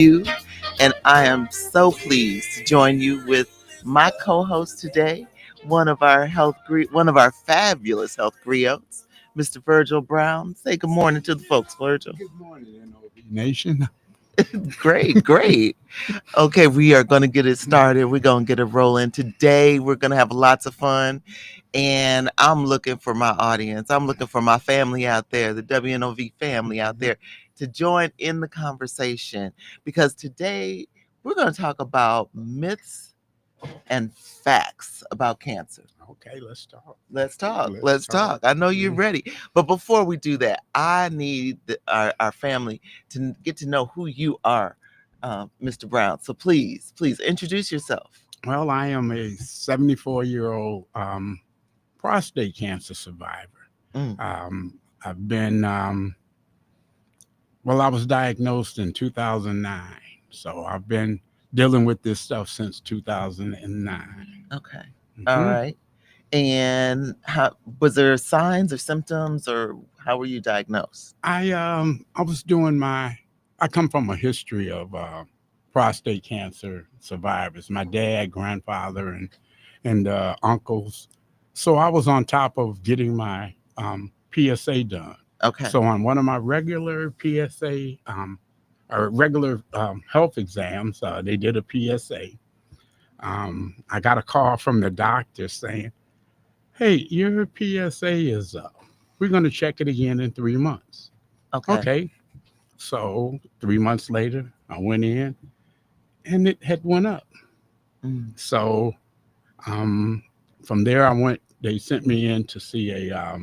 you, and I am so pleased to join you with my co-host today, one of our fabulous health griots, Mr. Virgil Brown. Say good morning to the folks, Virgil. Good morning, NOV Nation. Great, great. Okay, we are going to get it started. We're going to get it rolling. Today, we're going to have lots of fun. And I'm looking for my audience. I'm looking for my family out there, the WNOV family out there, to join in the conversation. Because today, we're going to talk about myths and facts about cancer. Okay, let's talk. Let's talk. Let's Let's talk. talk. I know you're ready. But before we do that, I need our family to get to know who you are, Mr. Brown. So please introduce yourself. Well, I am a 74-year-old prostate cancer survivor. Mm, I've been, I was diagnosed in 2009. So I've been dealing with this stuff since 2009. okay. All right. And how was there signs or symptoms or how were you diagnosed? I was doing I come from a history of prostate cancer survivors. My dad, grandfather, and uncles. So I was on top of getting my PSA done. Okay. So on one of my regular PSA or regular health exams, they did a PSA. I got a call from the doctor saying, "Hey, your PSA is up. We're going to check it again in 3 months." Okay. Okay. So 3 months later, I went in and it had went up. Mm, So um, from there, they sent me in to see a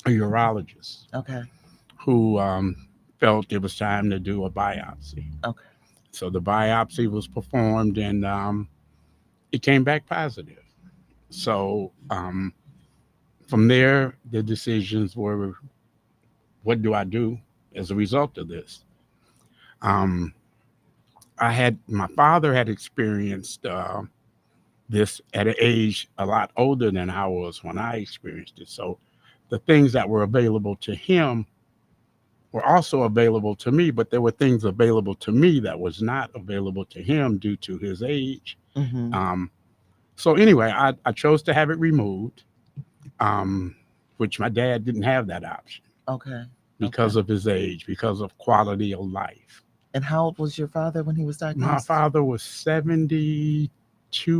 urologist okay. who felt it was time to do a biopsy. Okay. So the biopsy was performed and it came back positive. So from there, the decisions were, what do I do as a result of this? Um, my father had experienced this at an age a lot older than I was when I experienced it. So the things that were available to him were also available to me, but there were things available to me that was not available to him due to his age. Mm-hmm. Um, so anyway, I chose to have it removed, um, which my dad didn't have that option Okay. because Okay. of his age, because of quality of life. And how old was your father when he was My diagnosed? father was 72,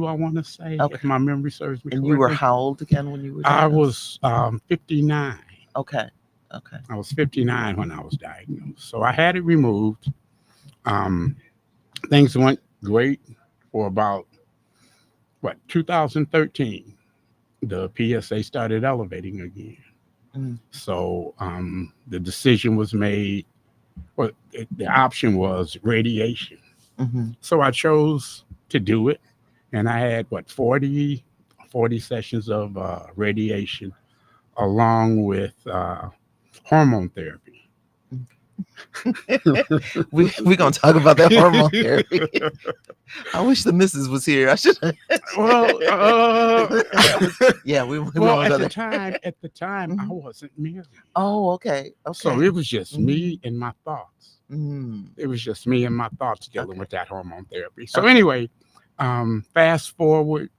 I want to say, if Okay. my memory serves me And you were correctly. how old again when you were I diagnosed? was 59. Okay. Okay. I was 59 when I was diagnosed. So I had it removed. Um, things went great for about, 2013. The PSA started elevating again. Mm, So the decision was made, the option was radiation. mm-hmm. So I chose to do it. And I had, 40 sessions of radiation along with hormone therapy. We gonna talk about that hormone therapy. I wish the missus was here. I should. well, Yeah, we well, won't go there. at the time, I Mhm. wasn't married, Oh, okay, so okay. it was just Mm-hmm. me and my thoughts. Mm, It was just me and my thoughts dealing okay, with that hormone therapy. So okay, anyway, fast forward,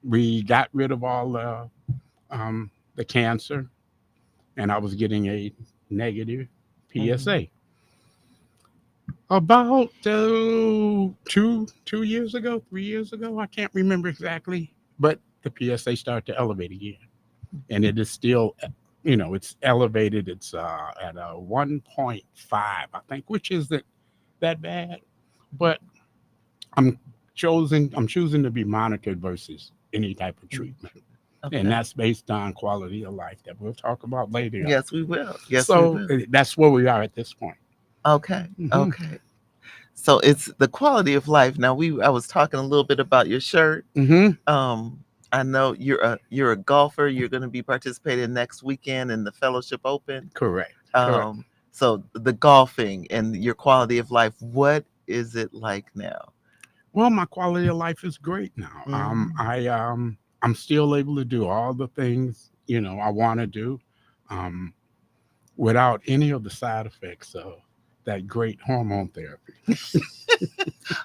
we got rid of all the cancer, and I was getting a negative mm-hmm. PSA. About 2 years ago, 3 years ago, I can't remember exactly, but the PSA started to elevate again, and it is still, it's elevated. It's at a 1.5, I think, which isn't that bad, but I'm I'm choosing to be monitored versus any type of Mm, treatment, and okay. that's based on quality of life that we'll talk about later on. Yes, we will. Yes, we So will. that's where we are at this point. Okay, Hmm. okay. So it's the quality of life. Now I was talking a little bit about your shirt. Hmm. Um, I know you're a golfer. You're going to be participating next weekend in the Fellowship Open. Correct. Correct. So the golfing and your quality of life, what is it like now? Well, my quality of life is great now. Mm-hmm. I'm still able to do all the things I want to do, um, without any of the side effects of that great hormone therapy.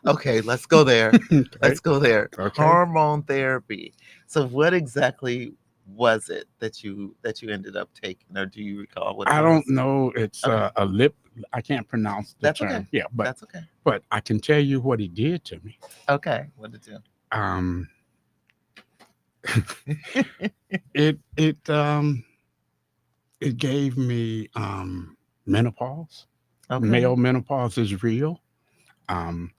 Okay, let's go there. Okay. Let's go there. Okay. Hormone therapy. So what exactly was it that you ended up taking, or do you recall what it I don't was? know. It's Okay, a lip. I can't pronounce the that's okay. term. Yeah, That's okay. but I can tell you what he did to me. Okay, what to do? Um, it it gave me menopause. Okay. Male menopause is real. Um,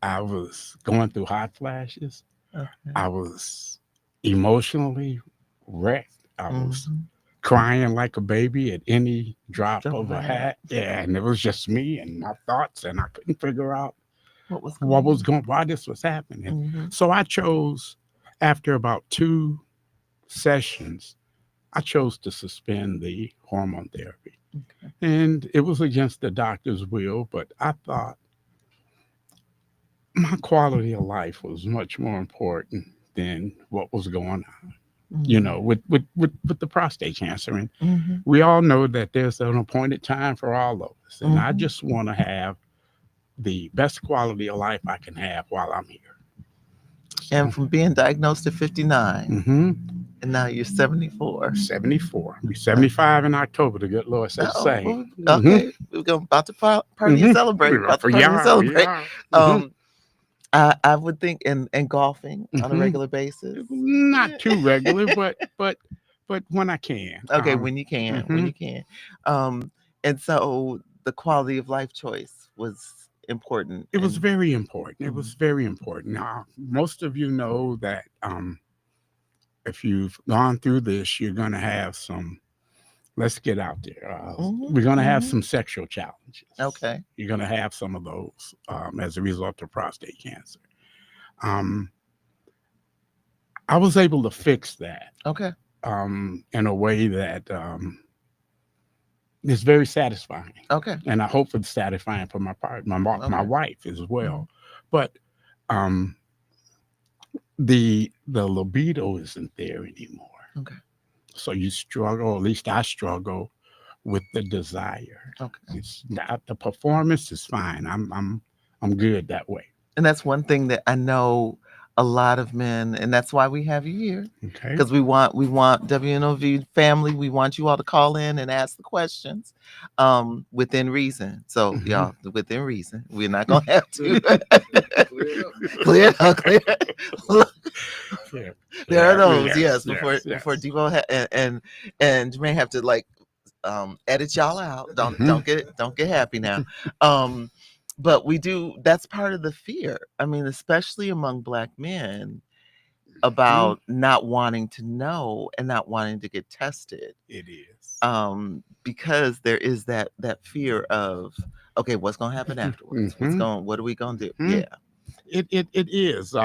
I was going through hot flashes. Okay. I was emotionally wrecked. I was Mm-hmm. crying like a baby at any drop Oh of a man, hat. Yeah, and it was just me and my thoughts, and I couldn't figure out what was what going was on? going, why this was happening. Mm-hmm. So I chose, after about 2 sessions, I chose to suspend the hormone therapy, Okay. and it was against the doctor's will. But I thought my quality of life was much more important than what was going on, Mm-hmm. with the prostate cancer. And Mm-hmm. we all know that there's an appointed time for all of us. And I Mm-hmm. just want to have the best quality of life I can have while I'm here. And So, from being diagnosed at 59, mm-hmm, and now you're 74. 74. Be Uh, 75 in October, the good Lord said the oh, same. well, Mm-hmm, okay. We're going about to party and celebrate. mm-hmm. About to For party and y'all, we celebrate. are. Mm-hmm, Um, I would think in golfing on a mm-hmm. regular basis. Not too regular, but when I can. Okay, when you can, when Mm-hmm. you can. Um, and so the quality of life choice was important. It was And very important. It mhm, was very important. Now, most of you know that if you've gone through this, you're going to have some, let's get out there. mhm, We're going to have mhm. some sexual challenges. Okay, You're going to have some of those as a result of prostate cancer. Um, I was able to fix that okay, in a way that is very satisfying. okay, And I hope it's satisfying for my part, my okay. wife as Mhm. well. But um, the libido isn't there anymore. Okay, So you struggle, or at least I struggle with the desire. okay. It's not the performance is fine. I'm good that way. And that's one thing that I know a lot of men, and that's why we have you here, Okay. because we want WNOV family. We want you all to call in and ask the questions, within reason. So Hmm. y'all, within reason, we're not gonna have to clear it up, clear. Look, Yeah. there are Yeah. those, Yes. yes. Before Yes. before Yes. Debo and Jermaine have to like edit y'all out. Don't Hmm. don't get happy now. Um, but we do. That's part of the fear. I mean, especially among Black men, Hmm. about not wanting to know and not wanting to get tested. It is. Because there is that fear of, okay, what's gonna happen afterwards? Hmm. What are we gonna do? Hmm. Yeah. It is.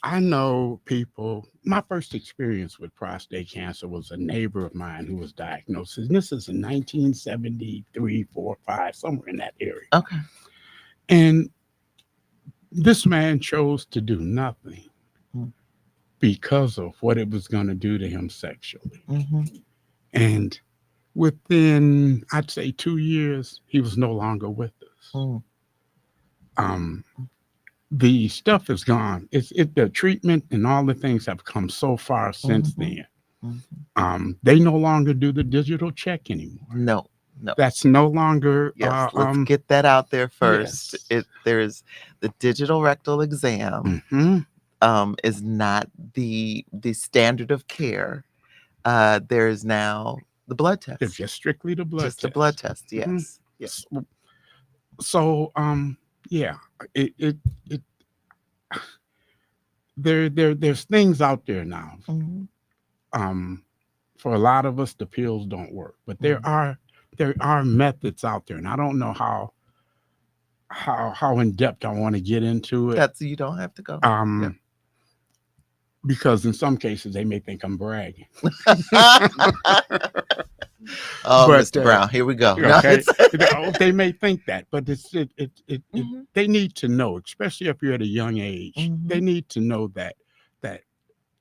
I know people. My first experience with prostate cancer was a neighbor of mine who was diagnosed. And this is in 1973, 4, 5, somewhere in that area. Okay. And this man chose to do nothing because of what it was going to do to him sexually. Mm-hmm. And within, I'd say, 2 years, he was no longer with us. Mm-hmm. Um, the stuff is gone. The treatment and all the things have come so far since Mm-hmm. then. Mm-hmm. They no longer do the digital check anymore. No, no. That's no longer. Yes, let's get that out there first. Yes. There's the digital rectal exam, Hmm. is not the standard of care. There is now the blood It's test, just strictly the blood just the blood test. test. Hmm. Yes, yeah. So, yeah, it there's things out there now. Mm-hmm. Um, for a lot of us, the pills don't work, but there Mm-hmm. are methods out there, and I don't know how in depth I want to get into it. That's, you don't have to go. Yeah. Um, because in some cases they may think I'm bragging. Oh, But Mr. Brown, here we go. No, okay, it's they may think that, but hmm they need to know, especially if you're at a young age. hmm They need to know that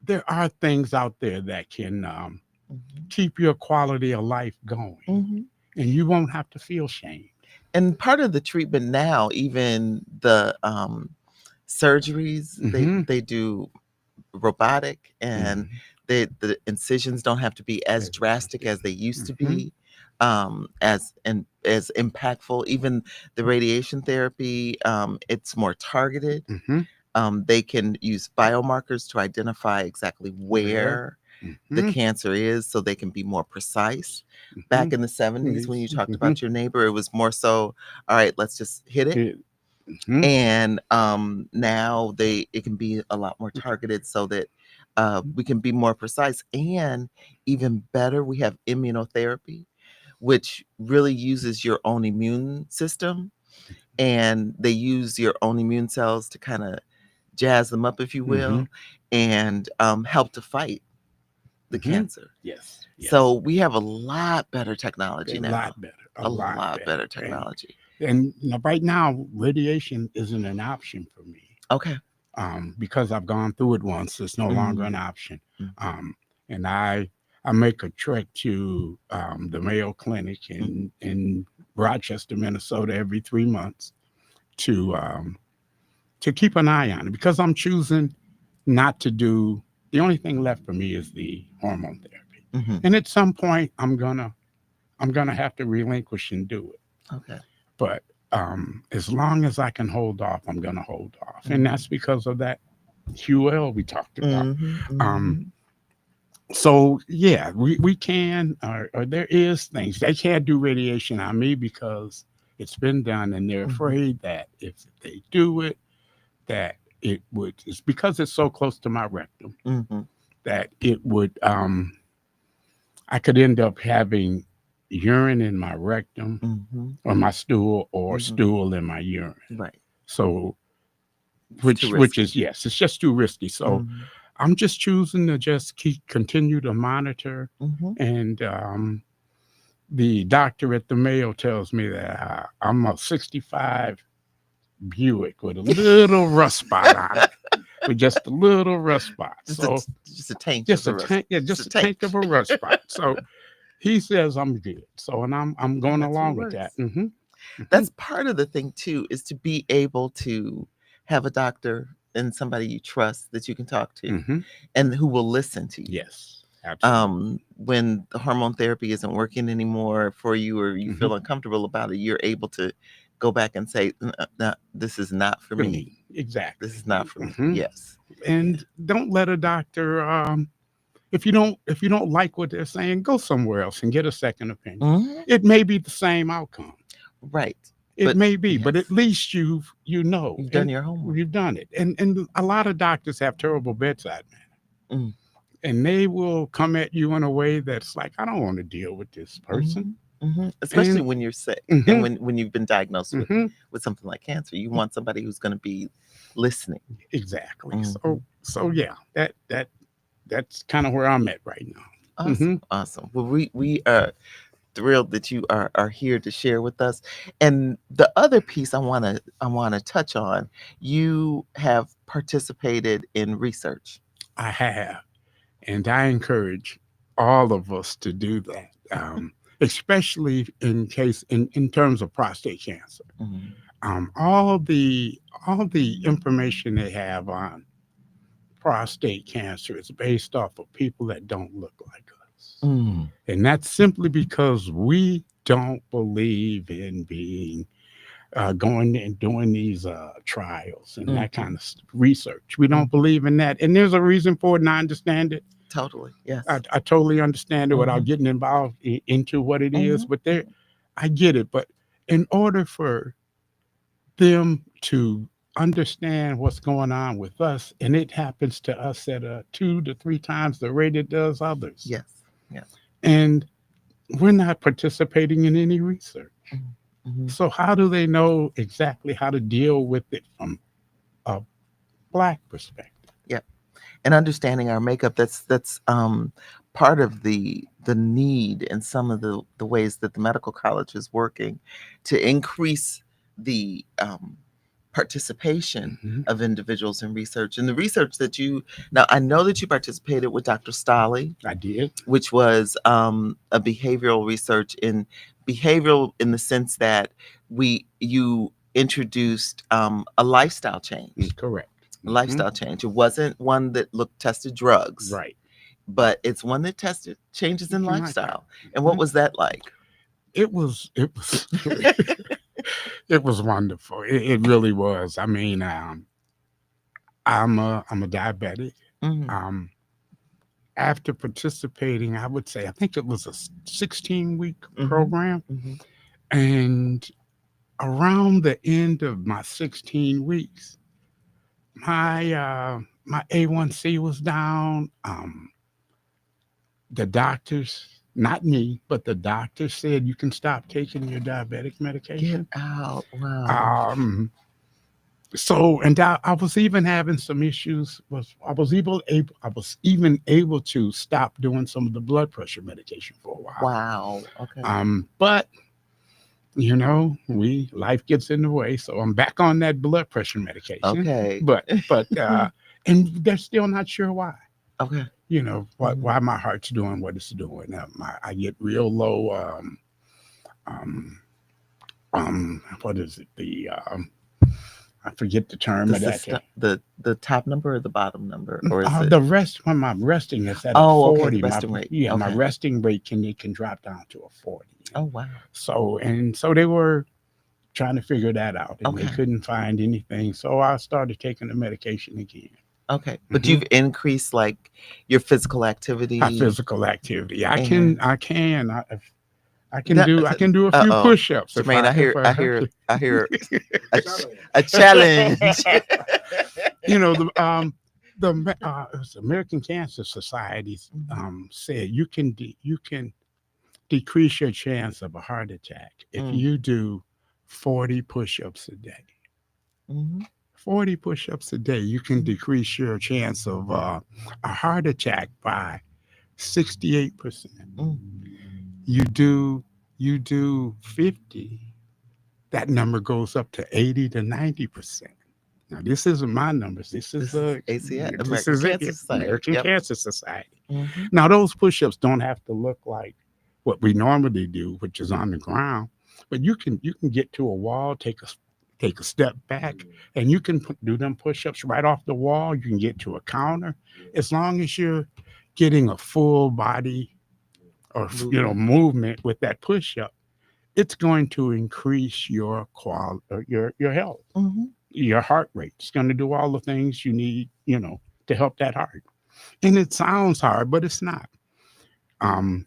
there are things out there that can hmm keep your quality of life going. hmm and you won't have to feel shame. And part of the treatment now, even the surgeries, Mm-hmm. they do robotic, and Mm-hmm. the incisions don't have to be as As it used to drastic as they be. used to Mm-hmm. be, as impactful. Even the radiation therapy, it's more targeted. Mm-hmm. They can use biomarkers to identify exactly Where? where the Mm-hmm. cancer is, so they can be more precise. Mm-hmm. Back in the 70s, when you Please. talked Mm-hmm. about your neighbor, it was more so, all right, let's just hit it. Mm-hmm. And now it can be a lot more targeted, so that we can be more precise. And even better, we have immunotherapy, which really uses your own immune system, and they use your own immune cells to kind of jazz them up, if you Mm-hmm. will, and help to fight the Mm-hmm. cancer. Yes. So Yes. we have a lot better technology A now. lot better. A A lot lot better. better technology. And right now, radiation isn't an option for me. Okay. Because I've gone through it once. It's no longer Mm, an option. mm, And I make a trek to the Mayo Clinic mm, in Rochester, Minnesota, every 3 months to to keep an eye on it because I'm choosing not to do. The only thing left for me is the hormone therapy, mhm. and at some point I'm gonna have to relinquish and do it. Okay. But as long as I can hold off, I'm gonna hold off, and Mhm. that's because of that QL we talked about. Mhm, Um, mhm, so yeah, we can, or there is things they can't do radiation on me because it's been done, and they're mhm, afraid that if they do it, that it would. It's because it's so close to my rectum mhm, that it would. I could end up having urine in my rectum mhm, or my stool, or mhm. stool in my urine. Right. So It's too which risky. is, yes, it's just too risky. So Mhm, I'm just choosing to just continue to monitor, mhm. and the doctor at the Mayo tells me that I'm a '65 Buick with a little rust spot on it, with just a little rust spot. So Just a taint of a rust. yeah, Just a just a taint. tank of a rust spot. So he says I'm good. So, and I'm And going that's what along with that. works. Hmm. Hmm. That's part of the thing too, is to be able to have a doctor and somebody you trust that you can talk to, Hmm. and who will listen to you. Yes, absolutely. When the hormone therapy isn't working anymore for you, or you Hmm. feel uncomfortable about it, you're able to go back and say, "No, this is not for For me. me, This is exactly. not for me." Hmm. Yes. And don't let a doctor. If you don't like what they're saying, go somewhere else and get a second opinion. Mhm. It may be the same outcome. Right. It But may be, but at yes, least you know, you've done and your homework. you've done it. And a lot of doctors have terrible bedside manner, Mm, and they will come at you in a way that's like, I don't want to deal with this person. mhm, mhm. Especially And when you're sick, and hmm, when you've been diagnosed hmm, with something like cancer, you want somebody who's going to be listening. exactly. So Mhm, mhm. yeah, that's kind of where I'm at right now. Awesome, Hmm. awesome. Well, we are thrilled that you are here to share with us. And the other piece I want to touch on, you have participated in research. I have. And I encourage all of us to do that, especially in terms of prostate cancer. Mhm, Um, all the all the information they have on prostate cancer is based off of people that don't look like us, mm, and that's simply because we don't believe in being going and doing these trials and that kind mhm, of research. We don't mhm. believe in that, and there's a reason for it, and I understand it. Totally, I, yes. I totally understand it without Mhm, getting involved into what it is, mhm, but there, I get it. But in order for them to understand what's going on with us, and it happens to us at a 2 to 3 times the rate it does others, yes, yes. and we're not participating in any research. Mhm, mhm. So how do they know exactly how to deal with it from a black perspective? Yeah. And understanding our makeup, that's part of the need, and some of the ways that the medical college is working to increase the participation Hmm. of individuals in research. And the research that you, now I know that you participated with Dr. Stolley, I did. which was a behavioral research in behavioral in the sense that you introduced a lifestyle change. Correct. A lifestyle change. It wasn't one that looked tested drugs, Right. but it's one that tested changes in Lifestyle. lifestyle. And what was that like? It was it was wonderful. It really was. I mean, I'm a diabetic. Hmm. Um, After participating, I would say I think it was a 16-week Hmm. program, Hmm. and around the end of my 16 weeks, my A1C was down. The doctors, not me, but the doctor said you can stop taking your diabetic Get medication. out. Wow. Um, and I was even having some issues. I was even able to stop doing some of the blood pressure medication for a while. Wow. Okay. But we life gets in the way, so I'm back on that blood pressure medication. Okay. But and they're still not sure why. Okay. Hmm. Why my heart's doing what it's doing. I get real low. Um, what is it? I forget the term The of that. system, the top number or the bottom number, or is it? The rest when I'm resting is at a Oh, okay. The 40. resting rate. My Okay. resting rate can drop down to a 40. Oh, wow. So they were trying to figure that out, and they Okay. couldn't find anything. So I started taking the medication again. Okay. But Hmm you've increased like your physical My activity physical activity, I can, and I can, I, if that. I can do a few Uh-oh. push-ups Jermaine, if I hear a challenge. the it was American Cancer Society Mhm. said you can decrease your chance of a heart attack if Mm. you do 40 push-ups a day. Mhm. 40 push-ups a day, you can decrease your chance of a heart attack by 68%. Mm. You do 50, that number goes up to 80 to 90%. Now, this isn't my numbers. This is ACS, This American is it, Cancer Society. American Yep. Cancer Society. Hmm. Now, those push-ups don't have to look like what we normally do, which is on the ground, but you can get to a wall, take a step back, and you can do them push-ups right off the wall. You can get to a counter, as long as you're getting a full body or Movement. movement with that push-up. It's going to increase your your health, Hmm. your heart rate. It's going to do all the things you need, to help that heart. And it sounds hard, but it's not. Um,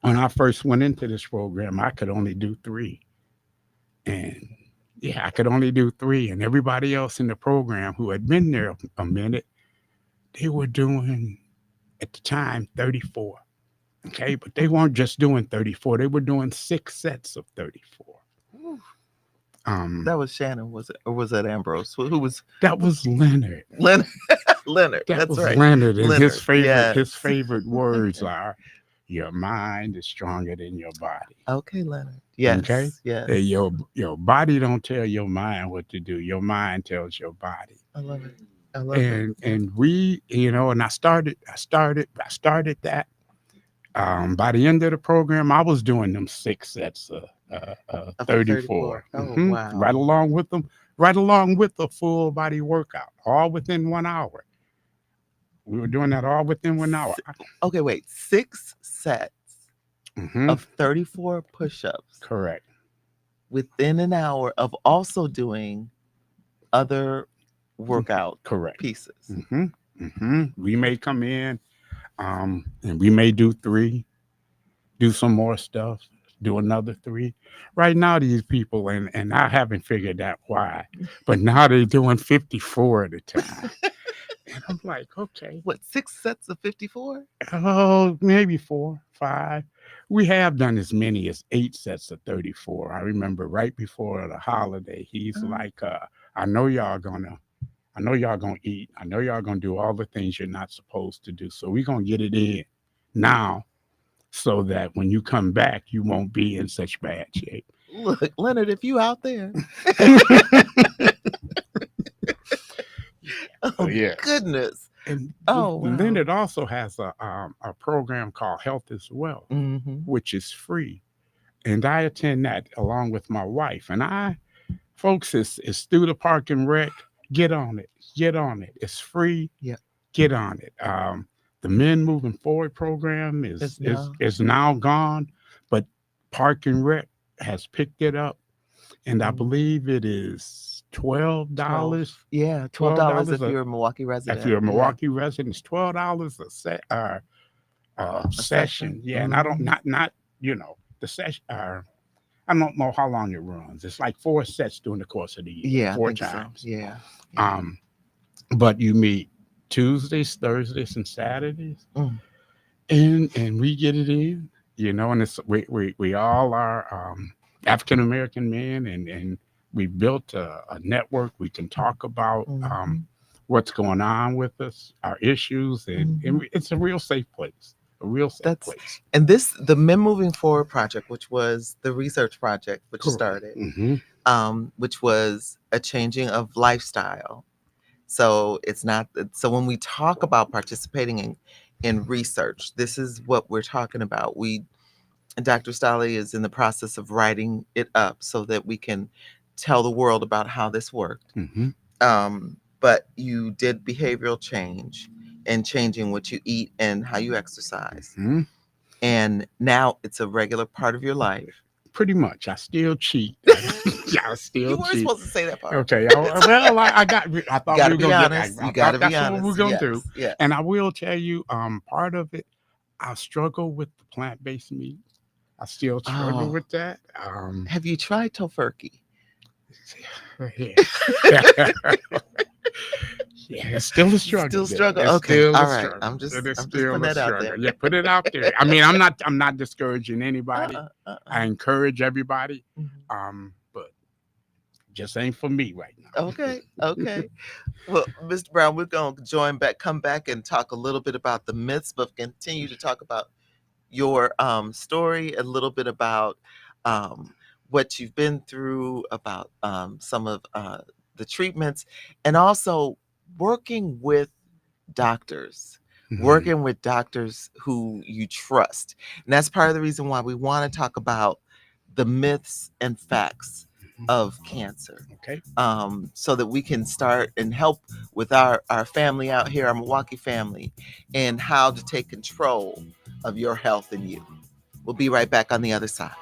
when I first went into this program, I could only do three. And yeah, I could only do three. And everybody else in the program who had been there a minute, they were doing at the time 34. Okay. But they weren't just doing 34, they were doing 6 sets of 34. Whew. Um, That was Shannon, was it? Or was that Ambrose? Who was that was Leonard. Leonard? Leonard. That That's was right. Leonard. And his Leonard. favorite Yes. his favorite words are, your mind is stronger than your body. Okay, Leonard. Okay. Yes. Yes. Your body don't tell your mind what to do. Your mind tells your body. I love it. I love it. And we, and I started that. By the end of the program, I was doing them 6 sets of Of the 34. 34. Oh, wow. Right along with the full body workout, all within 1 hour. We were doing that all within 1 hour. Okay, wait. 6 sets Mm-hmm. of 34 push-ups Correct. within an hour of also doing other workout Correct. pieces. Mm-hmm. Mm-hmm. We may come in, and we may do three, do some more stuff, do another three. Right now, these people, and I haven't figured out why, but now they're doing 54 at a time. And I'm like, okay, What, 6 sets of 54? oh, maybe 4, 5. We have done as many as 8 sets of 34. I remember right before the holiday, he's Uh, like, I know y'all gonna I know y'all gonna eat. I know y'all gonna do all the things you're not supposed to do. So we're gonna get it in now so that when you come back, you won't be in such bad shape. Look, Leonard, if you out there. Oh Oh, yeah. goodness. And Oh, wow. Leonard also has a program called Health is Wealth, Hmm. which is free. and I attend that along with my wife. And folks, it's through the park and rec. Get on it. Get on it. It's free. Yeah. Get on it. The Men Moving Forward program It's is now is now gone, but Park and Rec has picked it up, and I mhm, believe it is twelve 12. dollars. Yeah, Twelve $12 dollars if a you're a Milwaukee if resident. you're a Yeah. Milwaukee resident, it's $12 A session. session. Yeah, and I don't Hmm. not the session. I don't know how long it runs. It's like four sets during the course of the year, Yeah, I four think so. times. Yeah. Yeah. Um, but you meet Tuesdays, Thursdays, and Saturdays, Mm, and we get it in, and it's we all are African American men, and we built a network. We can talk about mhm, what's going on with us, our issues, and mhm. it's a real safe place, a real safe That's place. and this the Men Moving Forward project, which was the research project which Correct. started, Mm-hmm. which was a changing of lifestyle. So it's not so when we talk about participating in research, this is what we're talking about. Dr. Stolly is in the process of writing it up so that we can tell the world about how this worked. Mm-hmm. But you did behavioral change and changing what you eat and how you exercise. Mm-hmm. And now it's a regular part of your life. Pretty much. I still cheat. I still You weren't cheat. supposed to say that part. Okay. Well, I You thought got we to were be gonna get. honest. I You got thought to be that's what we were honest. gonna do. Yes. Yes. And I will tell you, part of it, I struggle with the plant-based meat. I still struggle Oh, with that. have you tried tofurkey? Yeah. Yeah, it's still a struggle Still there. struggle. It's Okay. still a All right. struggle. It is I'm just still putting a that out there. struggle. Yeah, put it out there. I mean, I'm not discouraging anybody. Uh-uh. Uh-uh. I encourage everybody. Mhm. But just ain't for me right now. Okay. Okay. Well, Mr. Brown, we're going to come back and talk a little bit about the myths, but continue to talk about your story, a little bit about um, what you've been through, about some of the treatments, and also working with doctors, Mhm. working with doctors who you trust. And that's part of the reason why we want to talk about the myths and facts of cancer, Okay. so that we can start and help with our family out here, our Milwaukee family, and how to take control of your health and you. We'll be right back on the other side.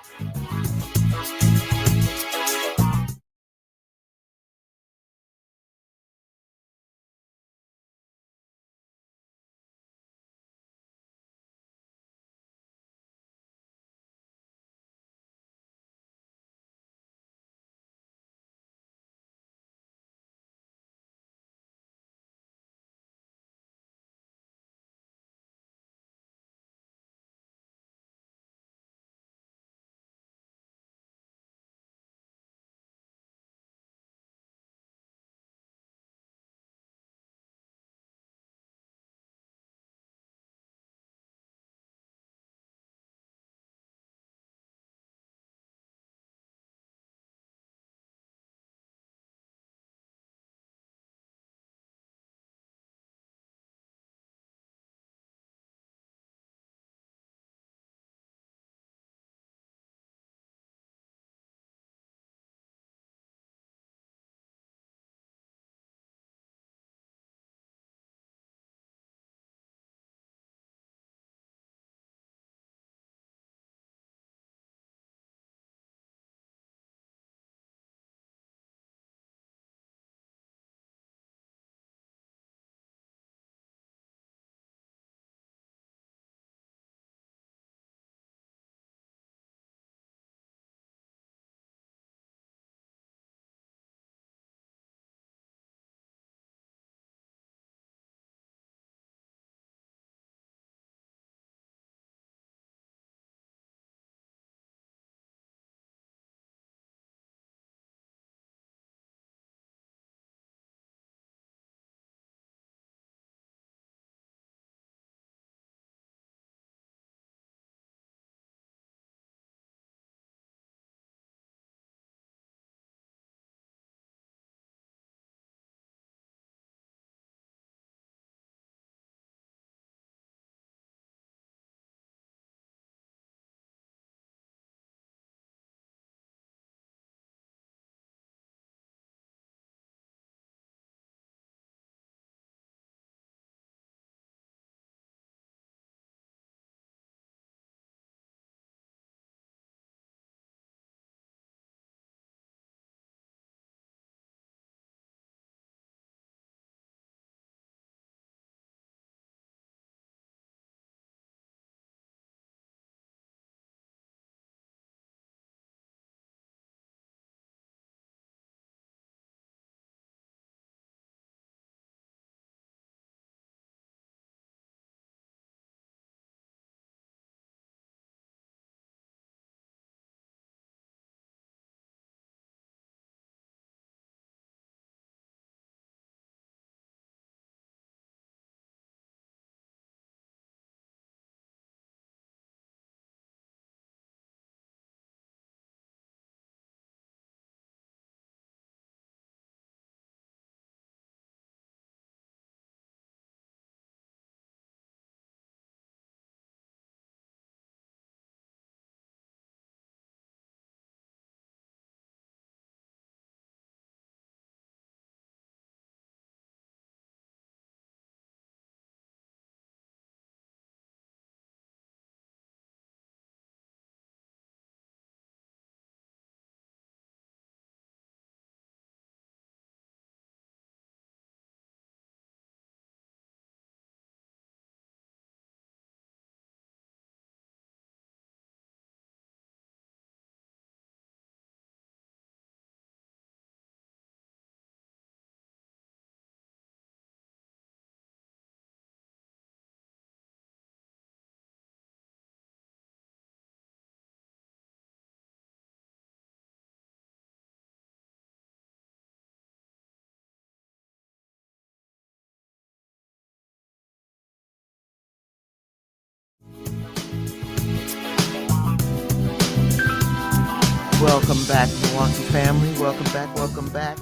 Welcome back, Milwaukee family. Welcome back. Welcome back.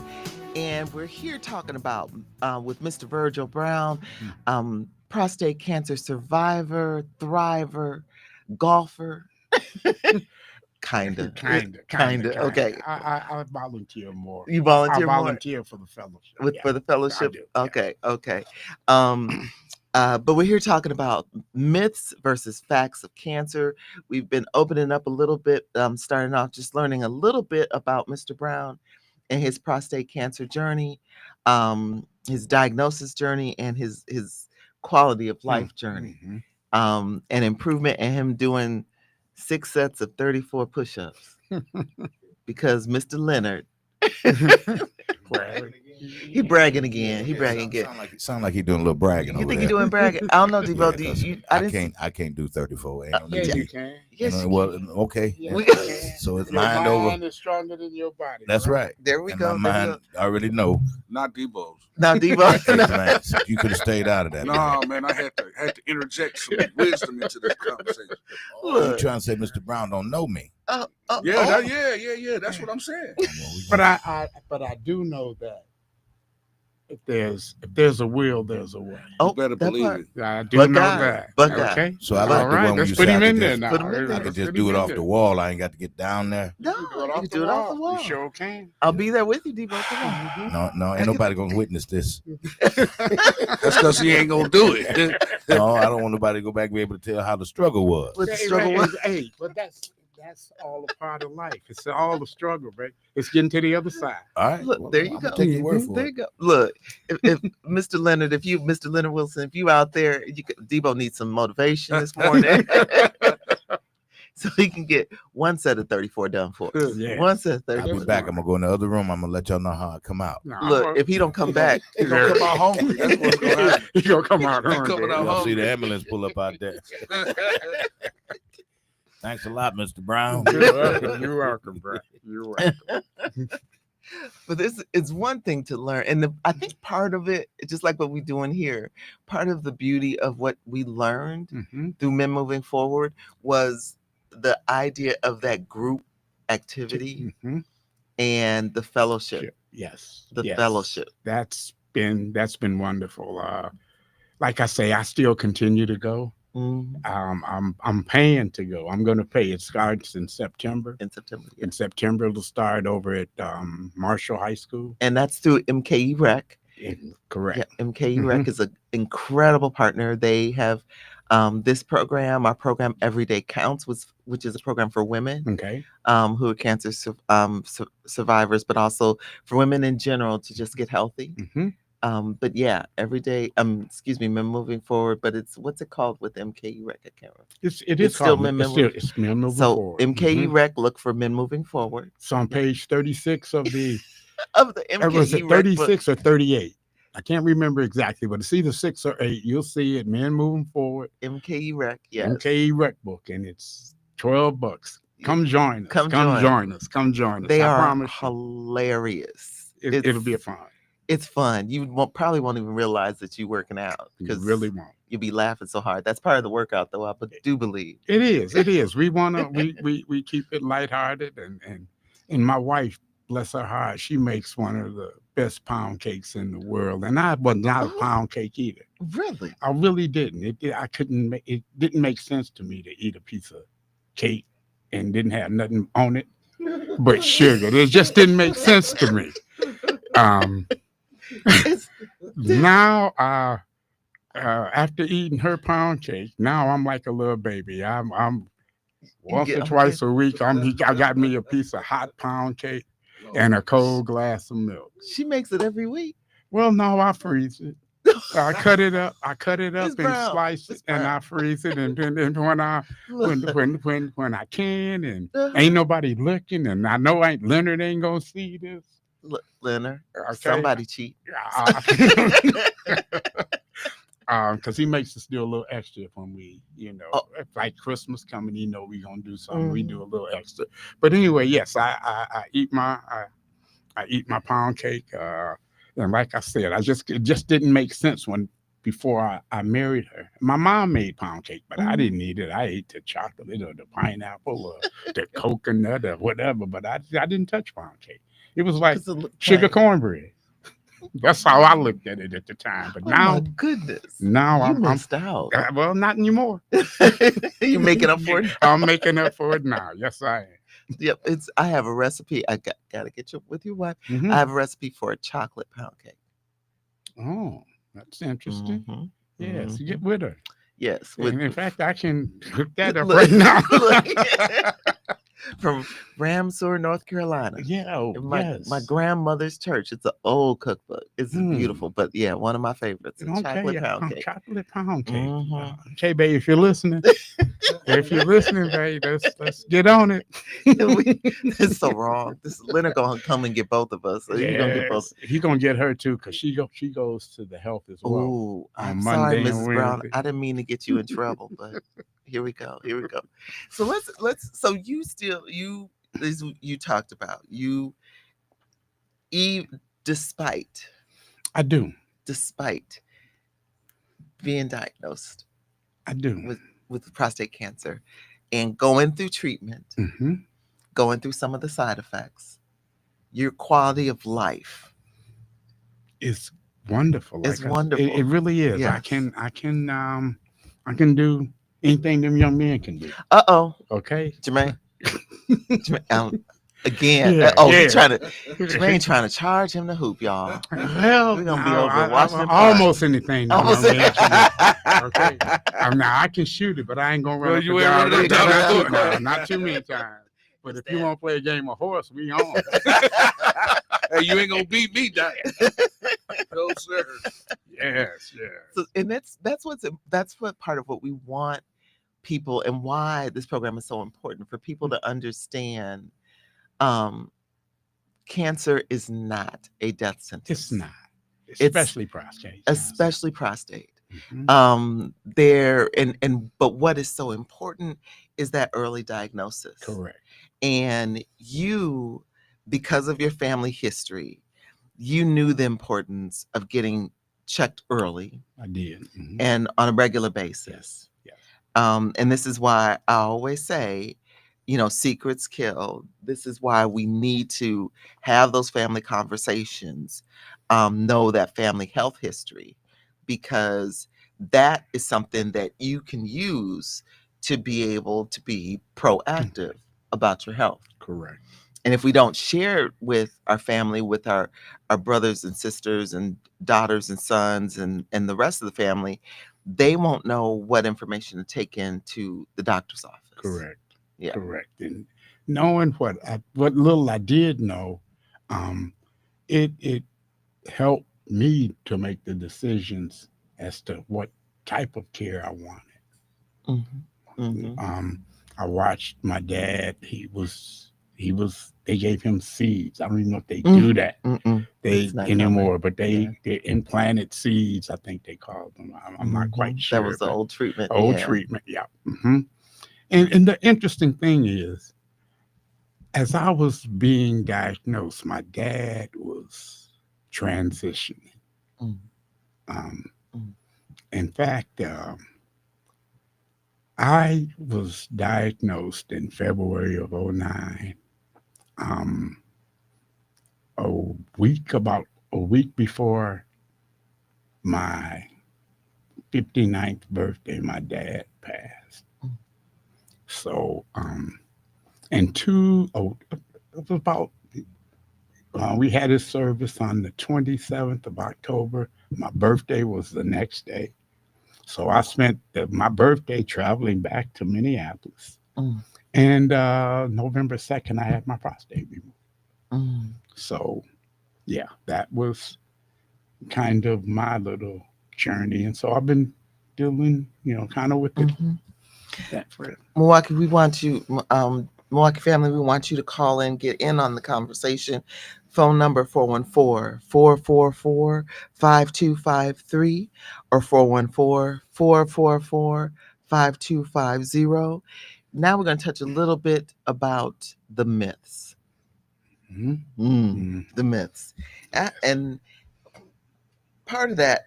And we're here talking about with Mr. Virgil Brown, prostate cancer survivor, thriver, golfer. Kinda. Kinda. Okay. I volunteer more. You I volunteer more volunteer for the fellowship. with Yeah, for the I fellowship. do. Yeah. Okay. Okay. Um, but we're here talking about myths versus facts of cancer. We've been opening up a little bit, starting off just learning a little bit about Mr. Brown and his prostate cancer journey, his diagnosis journey, and his quality of life journey, and improvement, and him doing 6 sets of 34 push-ups because Mr. Leonard, he bragging again. He bragging again. Sound like he doing a little bragging. You over think there. he doing bragging? I don't know, Debo. Yeah, Do 'cause you? I didn't. I can't do 34. Ain't no Yeah, need. you can. Yes, you well, okay. Yes, We- you can. So it's Your mind over. mind is stronger than your body. That's right. There we And go. my There we mind go. I already know. Not Debo's. Now, Hey, Debo. man, you could have stayed out of that. No, man, I had to interject some wisdom into this conversation. Oh, you Look. trying to say Mr. Brown don't know me? Oh, Yeah, yeah. That's what I'm saying. Well, we But gonna- I do know that if there's a will, there's a way. oh, Better that believe part. it. I do But know God, that. but God. Okay. So I like All the right, one when let's you put say him I in could there just- now. Put him in there. I could Let's just put do him it in off there. the wall. I ain't got to get down there. No, You can do it you off can the do it off the wall. You wall. sure can. I'll be there with you, Debo. Come on. No, ain't nobody gonna witness this. That's because he ain't gonna do it. No, I don't want nobody to go back and be able to tell how the struggle was. What the struggle was. Hey, but that's all a part of life. It's all the struggle, right? It's getting to the other side. All right. Look, well, there you I'm go. gonna take your word for There it. you go. Look, if Mr. Leonard, Mr. Leonard Wilson, if you out there, Debo needs some motivation this morning. So he can get 1 set of 34 done for us. Yeah. 1 set of I'll 34. be back. I'm gonna go in the other room. I'm gonna let y'all know how I come out. Look, if he don't come back, He gonna come out hungry. That's what's gonna happen. He gonna come out He hungry. coming out Y'all see hungry. the ambulance pull up out there. Thanks a lot, Mr. Brown. You're welcome. You're welcome, bro. You're welcome. but this is one thing to learn, and I think part of it, just like what we're doing here, part of the beauty of what we learned Mhm. through Men Moving Forward was the idea of that group activity Mhm. and the fellowship. Yes. The yes. fellowship. That's been wonderful. Like I say, I still continue to go. Mhm. I'm paying to go. I'm going to pay. It starts in September. In September, yeah. In September, it'll start over at Marshall High School. And that's through MKE Rec. Correct. Yeah, MKE Rec is an incredible partner. They have this program, our program Everyday Counts, which is a program for women Okay. who are cancer survivors, but also for women in general to just get healthy. hmm But yeah, every day, excuse me, Men Moving Forward, but what's it called with MKE Rec? I can't remember. It It's is still called Men it's Moving- still it's Men Moving So Forward. MKE Mhm. Rec, look for Men Moving Forward. It's on page 36 of the. Of the Was MKE it Rec book. 36 or 38? I can't remember exactly, but it's either 6 or 8. You'll see it. Men Moving Forward. MKE Rec, yes. MKE Rec book, and it's $12. Come join us. Come Come join. join us. Come join us. They I are promise you, hilarious. it'll be a fun. It's fun. You probably won't even realize that you're working out You because really won't. you'll be laughing so hard. That's part of the workout, though. I do believe. It is. It is. We wanna we keep it lighthearted, and my wife, bless her heart, she makes one of the best pound cakes in the world, and I was not a Oh. pound cake eater. Really? I really didn't. I couldn't. It didn't make sense to me to eat a piece of cake and didn't have nothing on it but sugar. It just didn't make sense to me. It's- Now, after eating her pound cake, now I'm like a little baby. I'm once get- or twice a week. I got me a piece of hot pound cake and a cold glass of milk. she makes it every week. Well, no, I freeze it. I cut it up. I cut it up It's and brown. slice it, It's and brown. I freeze it. And then when I can, and Uh-huh. ain't nobody looking, and I know Leonard ain't gonna see this. Look, Leonard, Okay. somebody cheat. Because he makes us do a little extra when we, Oh. if like Christmas coming, we gonna do something. We do a little extra. But anyway, yes, I eat my I eat my pound cake. And like I said, it just didn't make sense when before I married her. My mom made pound cake, but I Mhm. didn't eat it. I ate the chocolate or the pineapple or the coconut or whatever, but I didn't touch pound cake. It was like 'Cause it looked sugar plain. cornbread. That's how I looked at it at the time. But Oh my now, goodness. now You I'm missed out. well, not anymore. You making up for it? I'm making up for it now. Yes, I am. Yep. I have a recipe. I gotta get you with your wife. Mhm. I have a recipe for a chocolate pound cake. Oh, that's interesting. Mhm. Yes, Mhm. get with her. Yes. And in fact, I can hook that up Look, right now. look. From Ramseur, North Carolina. Yeah, oh, In my yes. grandmother's church. It's an old cookbook. It's Hmm. beautiful, but yeah, one of my favorites. A Okay, chocolate yeah, pound cake. chocolate pound cake. Mhm. Okay, babe, if you're listening, babe, let's get on it. It's so wrong. This Leonard gonna come and get both of us. So you're gonna get both. Yes, he's gonna get her too, cause she goes to the health as well Oh, on I'm sorry, Monday and Mrs. Brown. Wednesday. I didn't mean to get you in trouble, but here we go. Here we go. So let's. So you still this you talked about you, despite I do, being diagnosed I do. with prostate cancer and going through treatment, Hmm. going through some of the side effects, your quality of life It's wonderful. is Like wonderful. it really is. Yes. I can do anything them young men can do. Uh-oh, Okay. Jermaine. Again. Yeah, He yeah. Jermaine trying to charge him the hoop, y'all. Well, We're gonna be no, over in Washington Park. almost anything them Almost. young men can do. Okay. Now I can shoot it, but I ain't gonna run Well, up you and ain't down. running up and Not down. too- no, not too many times. But if you want to play a game of horse, we on. Hey, you ain't gonna beat me, Doc. No, sir. Yes, yes. So, and that's what part of what we want people, and why this program is so important for people to understand. Cancer is not a death sentence. It's not, especially prostate. Especially prostate. Mhm. But what is so important is that early diagnosis. Correct. And you, because of your family history, you knew the importance of getting checked early I did. Mhm. and on a regular basis. Yes. And this is why I always say, secrets kill. This is why we need to have those family conversations, know that family health history, because that is something that you can use to be able to be proactive about your health. Correct. And if we don't share it with our family, with our brothers and sisters and daughters and sons and the rest of the family, they won't know what information to take into the doctor's office. Correct. Yeah. Correct. And knowing what little I did know, it helped me to make the decisions as to what type of care I wanted. Mm-hmm. I watched my dad. They gave him seeds. I don't even know if they do that It's not anymore, common. but they implanted seeds. I think they called them. I'm not quite sure. That was the old treatment. Old treatment, yeah. And the interesting thing is, as I was being diagnosed, my dad was transitioning. Mm. Um, Mm. in fact, I was diagnosed in February of 09. About a week before my 59th birthday, my dad passed. Mm. So, it was about, we had his service on the 27th of October. My birthday was the next day. So I spent my birthday traveling back to Minneapolis. Mm. And November 2nd, I had my prostate removed. Mm. So, yeah, that was kind of my little journey. And so I've been dealing, kind of with it. That for Milwaukee, we want you, Milwaukee family, we want you to call in, get in on the conversation. Phone number 414-444-5253 or 414-444-5250. Now we're going to touch a little bit about the myths. The myths. And part of that,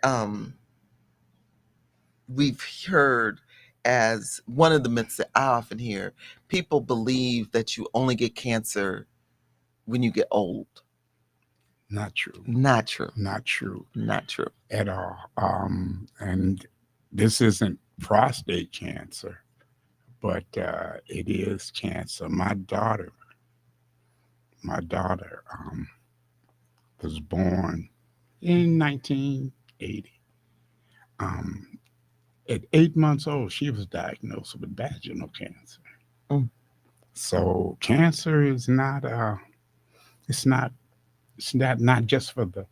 we've heard as one of the myths that I often hear, people believe that you only get cancer when you get old. Not true. Not true. Not true Not true. at all. And this isn't prostate cancer, but it is cancer. My daughter was born in 1980. Um, at 8 months old, she was diagnosed with vaginal cancer. Mm. So cancer is not it's not not just for the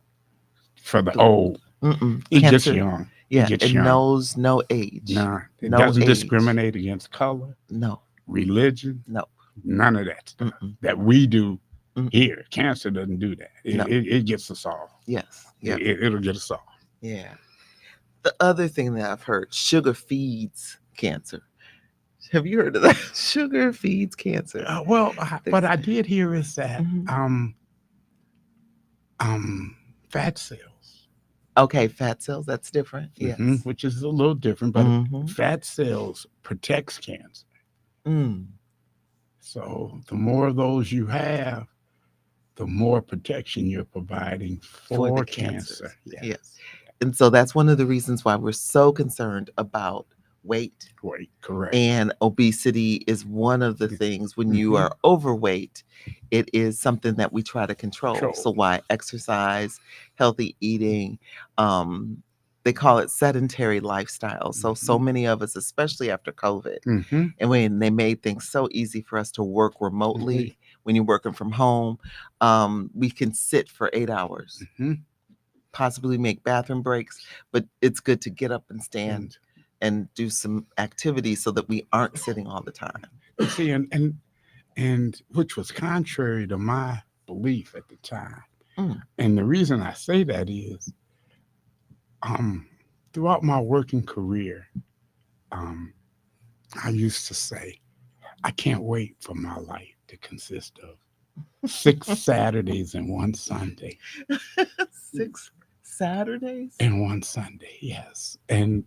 old. It gets Cancer, young. yeah, It gets it young. knows no age. Nah, it No doesn't age. discriminate against color, No, religion, no. none of that stuff Mm-mm. that we do Mm. here. Cancer doesn't do that. No. It gets us all. Yes. Yeah. It'll get us all. Yeah. The other thing that I've heard, sugar feeds cancer. Have you heard of that? Sugar feeds cancer. What I did hear is that Mhm. fat cells, Okay, fat cells, that's different. Yes. which is a little different, but Mhm. fat cells protects cancer. Mm. So the more of those you have, the more protection you're providing For the for cancers. cancer. Yeah. Yes. And so that's one of the reasons why we're so concerned about weight. Wait, correct. And obesity is one of the things when you Mhm. are overweight, it is something that we try to control. Control. So why exercise, healthy eating, they call it sedentary lifestyle. So many of us, especially after COVID, Mm-hmm. and when they made things so easy for us to work remotely, Mhm. when you're working from home, we can sit for 8 hours, Mm-hmm. possibly make bathroom breaks, but it's good to get up and stand and do some activity so that we aren't sitting all the time. You see, and which was contrary to my belief at the time. Mm. And the reason I say that is, throughout my working career, I used to say, I can't wait for my life to consist of 6 Saturdays and 1 Sunday. 6 Saturdays? And 1 Sunday, yes. And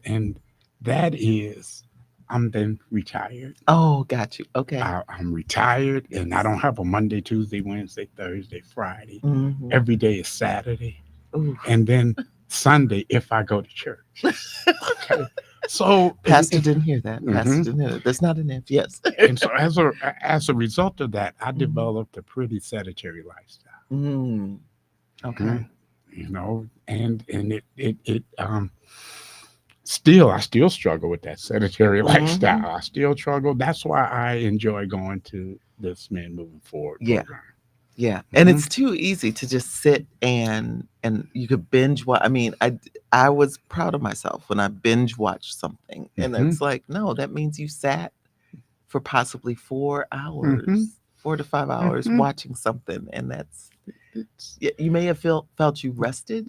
that is, I'm then retired. Oh, got you. Okay. I'm retired, and I don't have a Monday, Tuesday, Wednesday, Thursday, Friday. Mhm. Every day is Saturday, Ooh. and then Sunday if I go to church. Okay, so Pastor didn't hear that. Pastor Mhm. didn't hear that. That's not an if. Yes. and so as a result of that, I developed a pretty sedentary lifestyle. Mm. Okay. Mhm. You know, and it still I still struggle with that sedentary lifestyle. I still struggle. That's why I enjoy going to this Men Moving Forward Yeah. program. Yeah. And Mhm. it's too easy to just sit and you could binge watch. I mean, I was proud of myself when I binge watched something. And it's like, no, that means you sat for possibly 4 hours, 4 to 5 hours Mhm. watching something. And that's It's you may have felt you rested,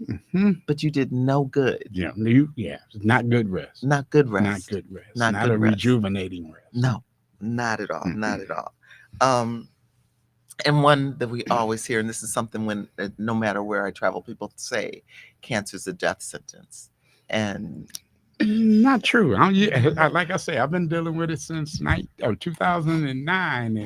but you did no good. it's not good rest. Not good rest. Not good rest. Not Not good a rest. rejuvenating rest. No, not at all. Not Mm-mm. at all. And one that we always hear, and this is something when no matter where I travel, people say cancer's a death sentence. And Not true. Like I say, I've been dealing with it since 2009,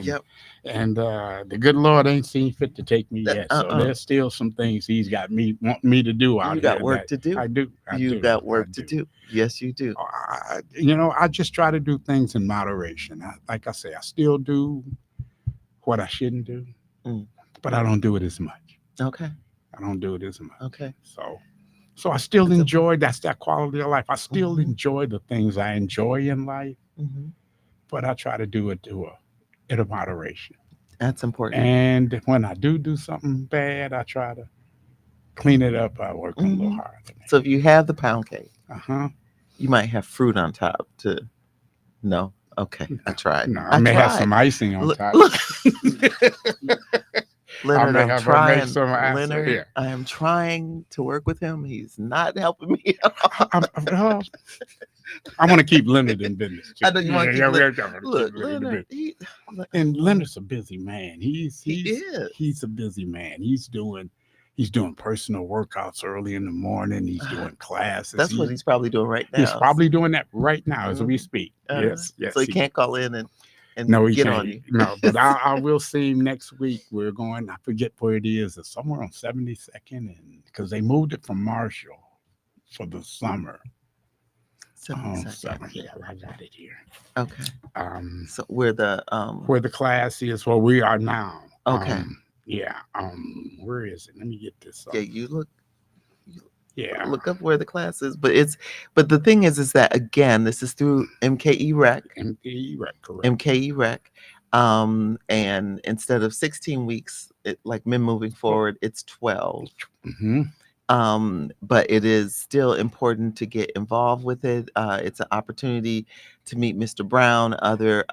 and the good Lord ain't seen fit to take me yet. So there's still some things He's got want me to do out you here. got work to do. I do. You got work to do. Yes, you do. I just try to do things in moderation. Like I say, I still do what I shouldn't do, but I don't do it as much. Okay. I don't do it as much. Okay. So I still enjoy that quality of life. I still enjoy the things I enjoy in life, but I try to do it in a moderation. That's important. And when I do something bad, I try to clean it up by working a little harder. So if you have the pound cake, you might have fruit on top to. No. Okay. I tried. No, I may have some icing on top. Leonard, I'm trying. Leonard, yeah. I am trying to work with him. He's not helping me at all. I want to keep Leonard in business too. I know you want to keep Leonard. Look, Leonard, and Leonard's a busy man. He's he is. He's a busy man. He's doing He's doing personal workouts early in the morning. He's doing classes. That's what he's probably doing right He's now. probably doing that right now as we Mhm. speak. Uh-huh. Yes, yes. So he can't call in and No, he get can't. on you. No, but I will see him next week. We're going. I forget where it is. It's somewhere on 72nd, and because they moved it from Marshall for the summer. So 72nd. yeah, I got it here. Okay. Um, So where the where the class is where we are now. Okay. Yeah. Where is it? Let me get this up. yeah, you Yeah. look up where the class is, but the thing is that again, this is through MKE Rec. MPE, right? Correct. MKE Rec. And instead of 16 weeks, like men moving forward, it's 12. Mm-hmm. But it is still important to get involved with it. It's an opportunity to meet Mr. Brown, other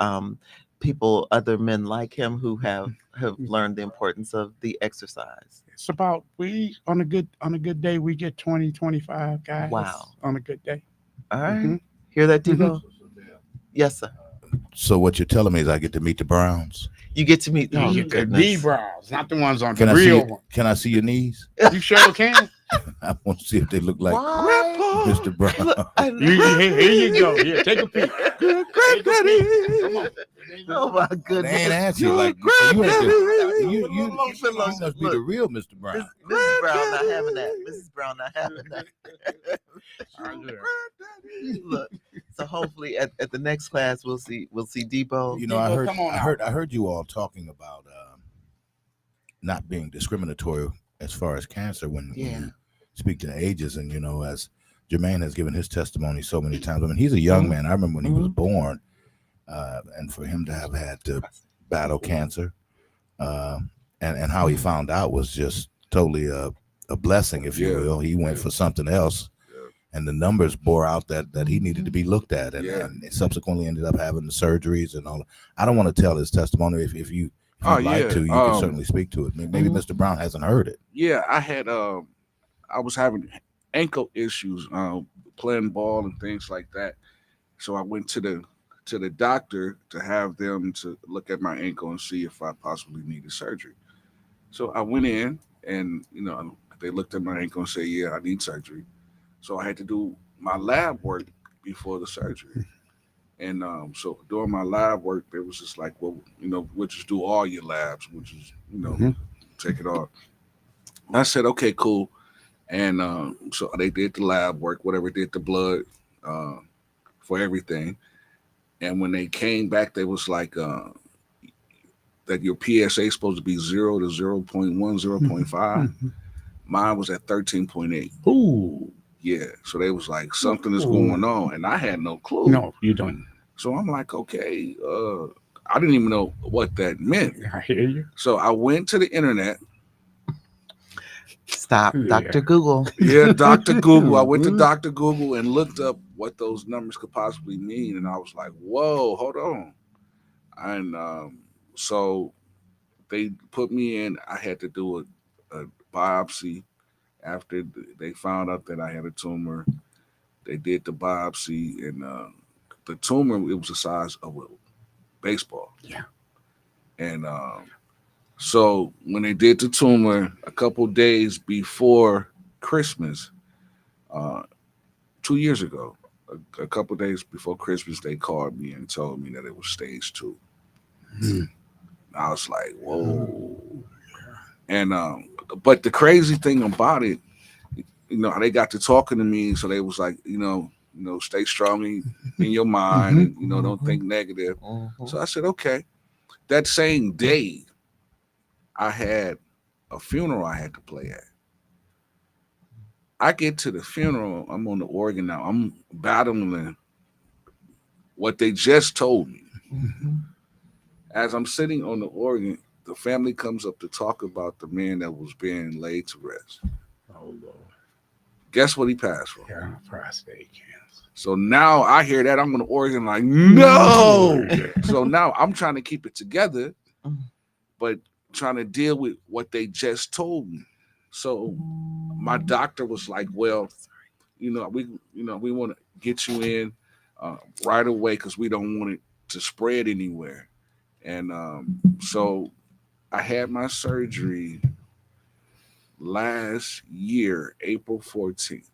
people, other men like him who have learned the importance of the exercise. It's about we on a good day we get 20, 25 guys. Wow. On a good day. All right. Mhm. Hear that, Mhm. Debo? Yes, sir. So what you're telling me is I get to meet the Browns. You get to meet. You Oh, get the goodness. D Browns, not the ones on Can the I see? real one. Can I see your knees? You sure can. I want to see if they look like Why? Mr. Brown. Look, Here you go. Here, take a peek. Granddaddy. Come on. Oh my They goodness. ain't asked you Your like so you ain't granddaddy. you Look, must be the look, real Mr. Brown. Mrs. Brown not having that. Mrs. Brown not having that. Look, so hopefully at the next class we'll see Debo. You know, I Debo, heard come on I heard you all talking about not being discriminatory as far as cancer when you speak to the ages, and you know, as Jermaine has given his testimony so many times. I mean, he's a young man. I remember when he was born, and for him to have had to battle cancer, and how he found out was just totally a blessing, if you will. He went for something else, and the numbers bore out that he needed to be looked at, and subsequently ended up having the surgeries and all. I don't want to tell his testimony. If you'd like to, you can certainly speak to it. Maybe Mr. Brown hasn't heard it. Yeah, I was having ankle issues, playing ball and things like that. So I went to the doctor to have them to look at my ankle and see if I possibly needed surgery. So I went in and they looked at my ankle and said, "Yeah, I need surgery." So I had to do my lab work before the surgery. And so during my lab work, it was just like, well, we'll just do all your labs, which is, take it off. I said, okay, cool. And so they did the lab work, whatever, did the blood uh, for everything. And when they came back, they was like that your PSA is supposed to be 0 to 0.1, 0.5. Mine was at 13.8. Ooh. Yeah. So they was like, something is going on. And I had no clue. No, you don't. So I'm like, okay, I didn't even know what that meant. I hear you. So I went to the internet. Stop, Yeah. Dr. Google. Yeah, Dr. Google. I went to Dr. Google and looked up what those numbers could possibly mean. And I was like, whoa, hold on. And so they put me in. I had to do a biopsy after they found out that I had a tumor. They did the biopsy, and the tumor, it was the size of a baseball. Yeah. And so when they did the tumor, a couple days before Christmas, 2 years ago, a couple days before Christmas, they called me and told me that it was stage 2. I was like, whoa. And but the crazy thing about it, they got to talking to me, so they was like, stay strong in your mind, and don't think negative. So I said, okay. That same day, I had a funeral I had to play at. I get to the funeral, I'm on the organ now. I'm battling what they just told me. As I'm sitting on the organ, the family comes up to talk about the man that was being laid to rest. Oh, Lord. Guess what he passed from? Yeah, prostate cancer. So now I hear that, I'm on the organ like, no. So now I'm trying to keep it together, but trying to deal with what they just told me. So my doctor was like, well, we want to get you in right away because we don't want it to spread anywhere. And so I had my surgery last year, April 14th.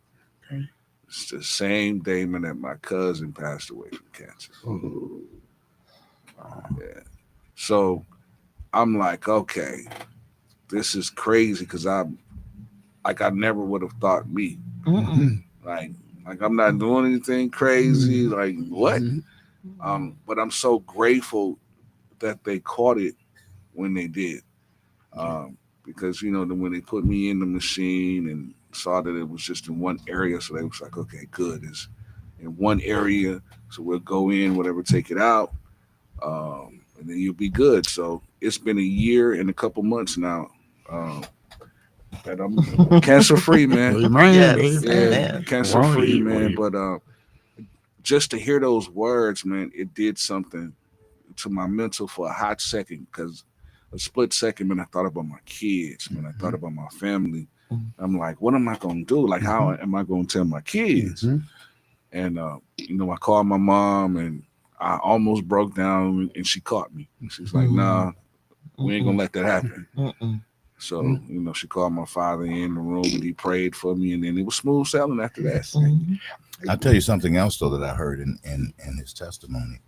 Okay. It's the same day, man, that my cousin passed away from cancer. Oh, Yeah. So I'm like, okay, this is crazy because I never would have thought me. Mm-mm. Like like I'm not doing anything crazy. Like what? Mhm. But I'm so grateful that they caught it when they did. Because when they put me in the machine and saw that it was just in one area, so they was like, okay, good, it's in one area, so we'll go in, whatever, take it out, and then you'll be good. So it's been a year and a couple months now um, that I'm cancer free, man. Amen. Yes, Yeah, Amen. amen. cancer free, Well, man. But just to hear those words, man, it did something to my mental for a hot second. Because a split second, man, I thought about my kids, man. I thought about my family. Mhm. I'm like, what am I gonna do? Like, how am I gonna tell my kids? Mhm. And I called my mom, and I almost broke down, and she caught me. She's like, "Nah, we ain't gonna let that happen." Mm-mm. So she called my father in the room, and he prayed for me, and then it was smooth sailing after that. Mhm. I'll tell you something else though that I heard in his testimony,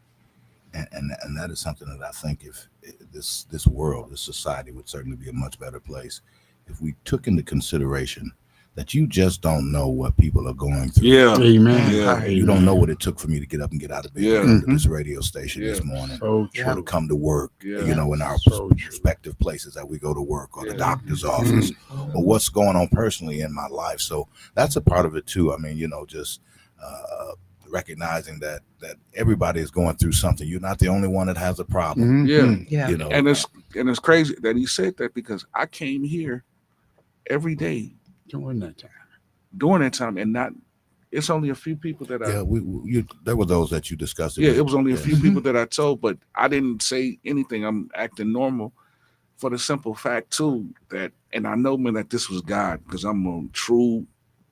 and that is something that I think if this world, this society would certainly be a much better place if we took into consideration that you just don't know what people are going through. Yeah, Amen. Yeah. You don't know what it took for me to get up and get out of bed Yeah. and come to Mhm. this radio station this Yeah. morning, So Yeah. or to come to work, Yeah. in our So true. respective places that we go to work, or the Yeah. doctor's office, or what's going on personally in my life. So that's a part of it too. I mean, just recognizing that everybody is going through something. You're not the only one that has a problem. Yeah. Mhm. Yeah. And it's crazy that he said that because I came here every day During that time. during that time, and not. It's only a few people that I. Yeah, there were those that you discussed it Yeah, with. it was only a Yes. few people that I told, but I didn't say anything. I'm acting normal for the simple fact too that, and I know, man, that this was God because I'm a true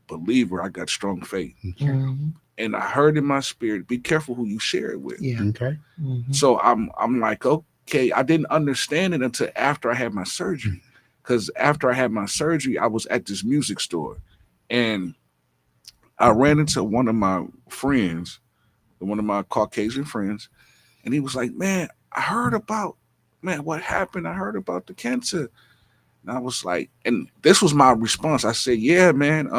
believer. I got strong faith, Mhm. and I heard in my spirit, "Be careful who you share it with." Yeah. Okay. Mhm. So I'm like, okay, I didn't understand it until after I had my surgery, because after I had my surgery, I was at this music store, and I ran into one of my friends, one of my Caucasian friends, and he was like, "Man, I heard about, man, what happened? I heard about the cancer." And I was like, and this was my response. I said, "Yeah, man,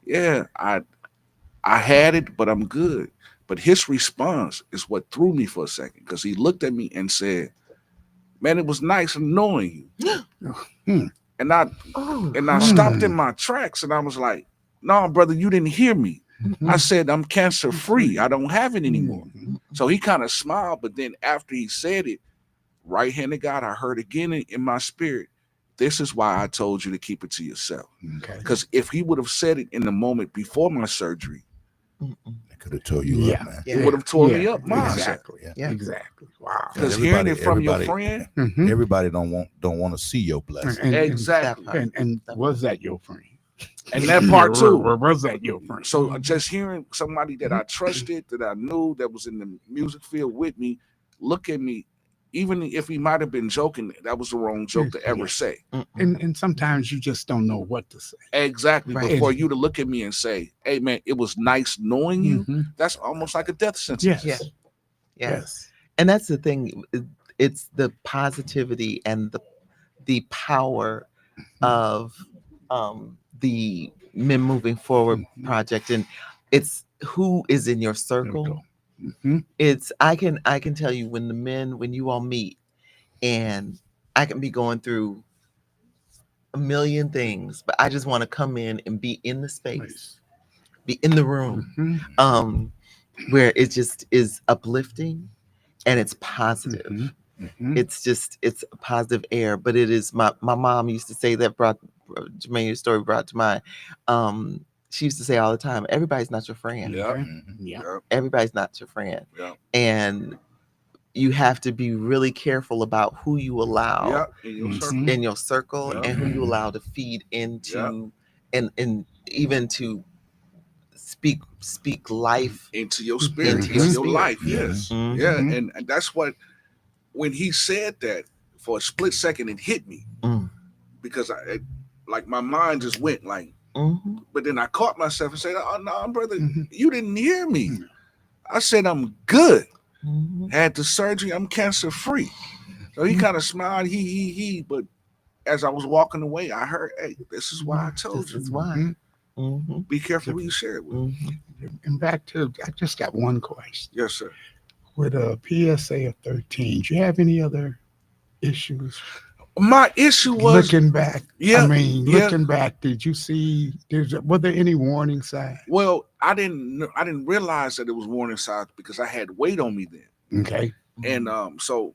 yeah, I had it, but I'm good." But his response is what threw me for a second because he looked at me and said, "Man, it was nice knowing you." Hmm. And I Oh. and I stopped in my tracks and I was like, "No, brother, you didn't hear me. I said I'm cancer free. I don't have it anymore." Mhm. So he kind of smiled, but then after he said it, right hand of God, I heard again in my spirit, "This is why I told you to keep it to yourself." Okay. Because if he would have said it in the moment before my surgery, Mm-mm. It could have tore you Yeah. up, man. Yeah. it would have tore me up mindset. Exactly. Yeah. Yeah. Exactly. Wow. Because hearing it from your everybody- friend, Mhm. Everybody don't want to see your blessing. exactly. part. And was that your friend? And that part too. Was that your friend? So just hearing somebody that I trusted, that I knew, that was in the music field with me, look at me, even if he might have been joking, that was the wrong joke to ever say. Mm-mm. And sometimes you just don't know what to say. Exactly. Right. But for you to look at me and say, "Hey, man, it was nice knowing you," Mhm. that's almost like a death sentence. Yes. Yeah. Yeah. Yes. And that's the thing. It's the positivity and the power of the Men Moving Forward Mhm. project, and it's who is in your circle. Mhm. It's I can tell you when you all meet, and I can be going through a million things, but I just want to come in and be in the space, Nice. be in the room, Mhm. where it just is uplifting and it's positive. Mhm. Mhm. It's a positive air. But it is my mom used to say that brought Jermaine, your story brought to mind. She used to say all the time, everybody's not your friend. Yeah. Okay. Mhm. Yeah. Yeah. Everybody's not your friend. Yeah. And you have to be really careful about who you allow Yeah. In your Mhm. circle. in your circle Yeah. and who you allow to feed into and even to speak life Into your spirit, into into your your spirit. life. Mhm. Yes. Mhm. Yeah. Mhm. And that's what, when he said that, for a split second, it hit me Mm. because like my mind just went like. Mm-hmm. But then I caught myself and said, "Oh no, brother, Mhm. you didn't hear me. I said I'm good. Mm-hmm. Had the surgery. I'm cancer free." So he kind of smiled. He. But as I was walking away, I heard, "Hey, this is why I told This you. is why. Mhm. Mm-hmm. Be careful who you share it with." Mm-hmm. And back to, I just got one question. Yes, sir. With a PSA of 13, do you have any other issues? My issue was, Looking back, yeah, yeah. looking back, did you see, were there any warning signs? Well, I didn't realize that it was warning signs because I had weight on me then, Okay. and so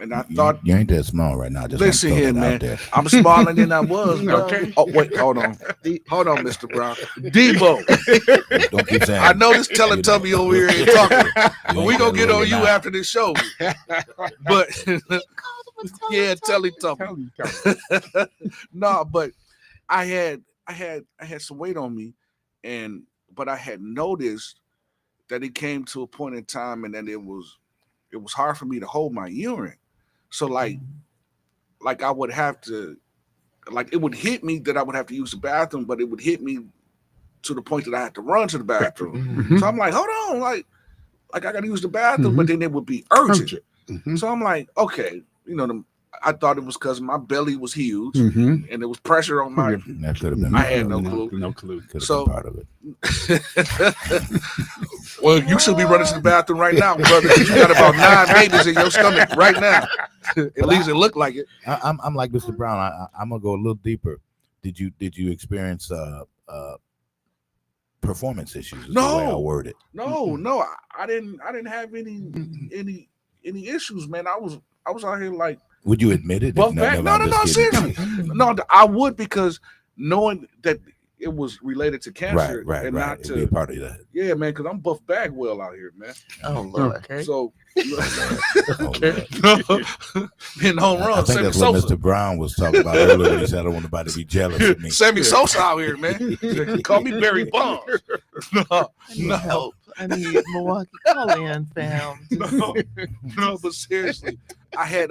and I You thought, you ain't that small right now. Just listen want to here, throw that man, out there. I'm smaller than I was, bro. Okay. Oh wait, hold on, Mr. Brown, Debo. Don't keep saying. I know this you Teletubby know. over here ain't talking. You ain't We gonna that get little on you now. after this show, but yeah, Teletubby. Tell me. No, but I had some weight on me, but I had noticed that it came to a point in time, and then it was hard for me to hold my urine. So like I would have to, like, it would hit me that I would have to use the bathroom, but it would hit me to the point that I had to run to the bathroom. Mm-hmm. So I'm like, hold on, like I gotta use the bathroom, but then it would be urgent. Mhm. So I'm like, okay, I thought it was because my belly was huge Mhm. and there was pressure on my. That could have been. I had no clue. No clue. Could have So- been part of it. Well, you should be running to the bathroom right now, brother. 'Cause you got about 9 babies in your stomach right now. At least it looked like it. I'm like Mr. Brown. I'm gonna go a little deeper. Did you experience performance issues? Is the way I No. word it. No, I didn't have any issues, man. I was out here like Would you admit it? buff If back. not, I'm No, just kidding. seriously. No, I would, because knowing that it was related to cancer Right. and not It'd be a to, part of that. yeah, man, because I'm Buff Bagwell out here, man. Oh Lord. Okay. So Oh, Lord. hitting home I runs, think Sammy that's what Sosa. Mr. Brown was talking about earlier when he said, "I don't want nobody to be jealous of me." Sammy Sosa out here, man. Call me Barry Bonds. No, I need no. help. I need Milwaukee. Call in, fam. No, but seriously, I had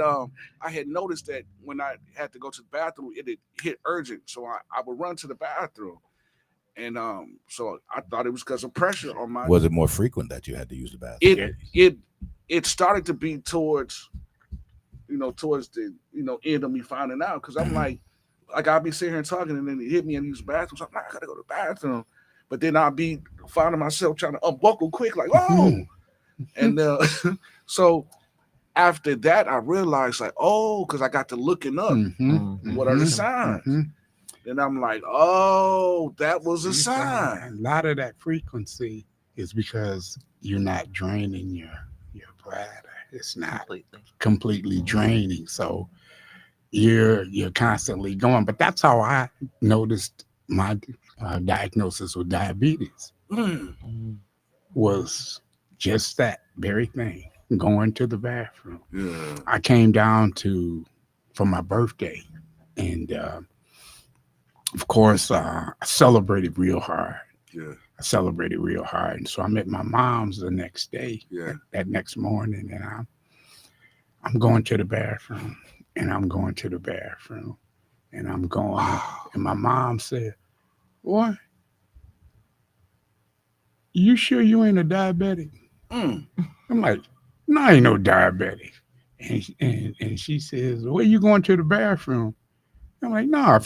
noticed that when I had to go to the bathroom, it hit urgent, so I would run to the bathroom, and so I thought it was because of pressure on my. Was it more frequent that you had to use the bathroom? It started to be towards the end of me finding out, because I'm like I'll be sitting here and talking, and then it hit me and use the bathroom. So I'm like, I gotta go to the bathroom, but then I'll be finding myself trying to unbuckle quick, like, oh, and so after that I realized, like, oh, because I got to looking up Mhm. what are the Mhm. signs, Mhm. and I'm like, oh, that was a sign. A lot of that frequency is because you're not draining your bladder. It's not completely draining, so you're constantly going. But that's how I noticed my diagnosis with diabetes was just that very thing, going to the bathroom. Yeah. I came down for my birthday, and of course I celebrated real hard. Yeah. I celebrated real hard, and so I'm at my mom's the next day. Yeah. That next morning, and I'm going to the bathroom, and I'm going to the bathroom, and I'm going, and my mom said, "Boy, you sure you ain't a diabetic?" Mm. I'm like, "No, I ain't no diabetic." And she says, "Where you going to the bathroom?" I'm like, "No, I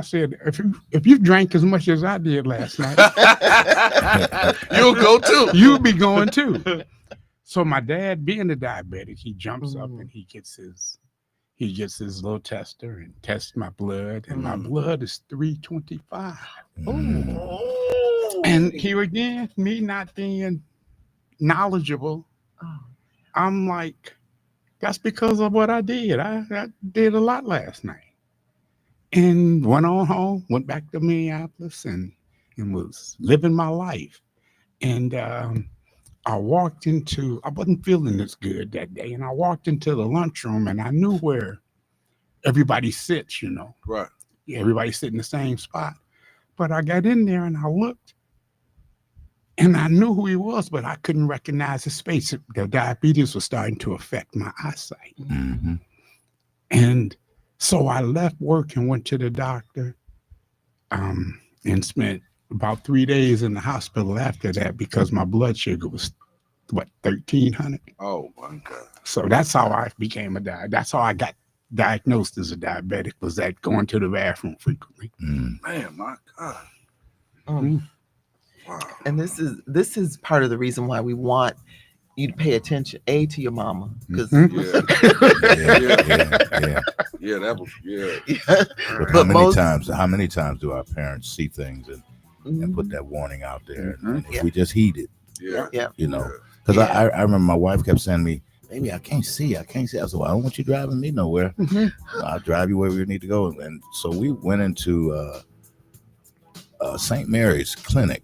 said, if you drank as much as I did last night, You'll go too. you'll be going too." So my dad, being a diabetic, he jumps up and he gets his little tester and tests my blood, and my blood is 325. And here again, me not being knowledgeable, I'm like, that's because of what I did. I did a lot last night. And went on home, went back to Minneapolis, and was living my life. And I wasn't feeling this good that day. And I walked into the lunchroom, and I knew where everybody sits, Right. Everybody sit in the same spot. But I got in there and I looked, and I knew who he was, but I couldn't recognize his face. The diabetes was starting to affect my eyesight. Mhm. And So I left work and went to the doctor, and spent about 3 days in the hospital after that because my blood sugar was what 1300. Oh my God. So that's how I became a diabetic. That's how I got diagnosed as a diabetic, was that going to the bathroom frequently. Mm. Man, my God. Mm. Wow. And this is part of the reason why we want you to pay attention, to your mama, because Yeah. Yeah, Yeah. yeah. Yeah, that was yeah. But But most- how many times do our parents see things and put Mhm. that warning out there? Mhm. And if Yeah. we just heed it, Yeah. Yeah. you know, because Yeah. I remember my wife kept saying to me, "Baby, I can't see. I can't see." I said, "Well, I don't want you driving me nowhere. Mhm. I'll drive you where we need to go." And so we went into St. Mary's Clinic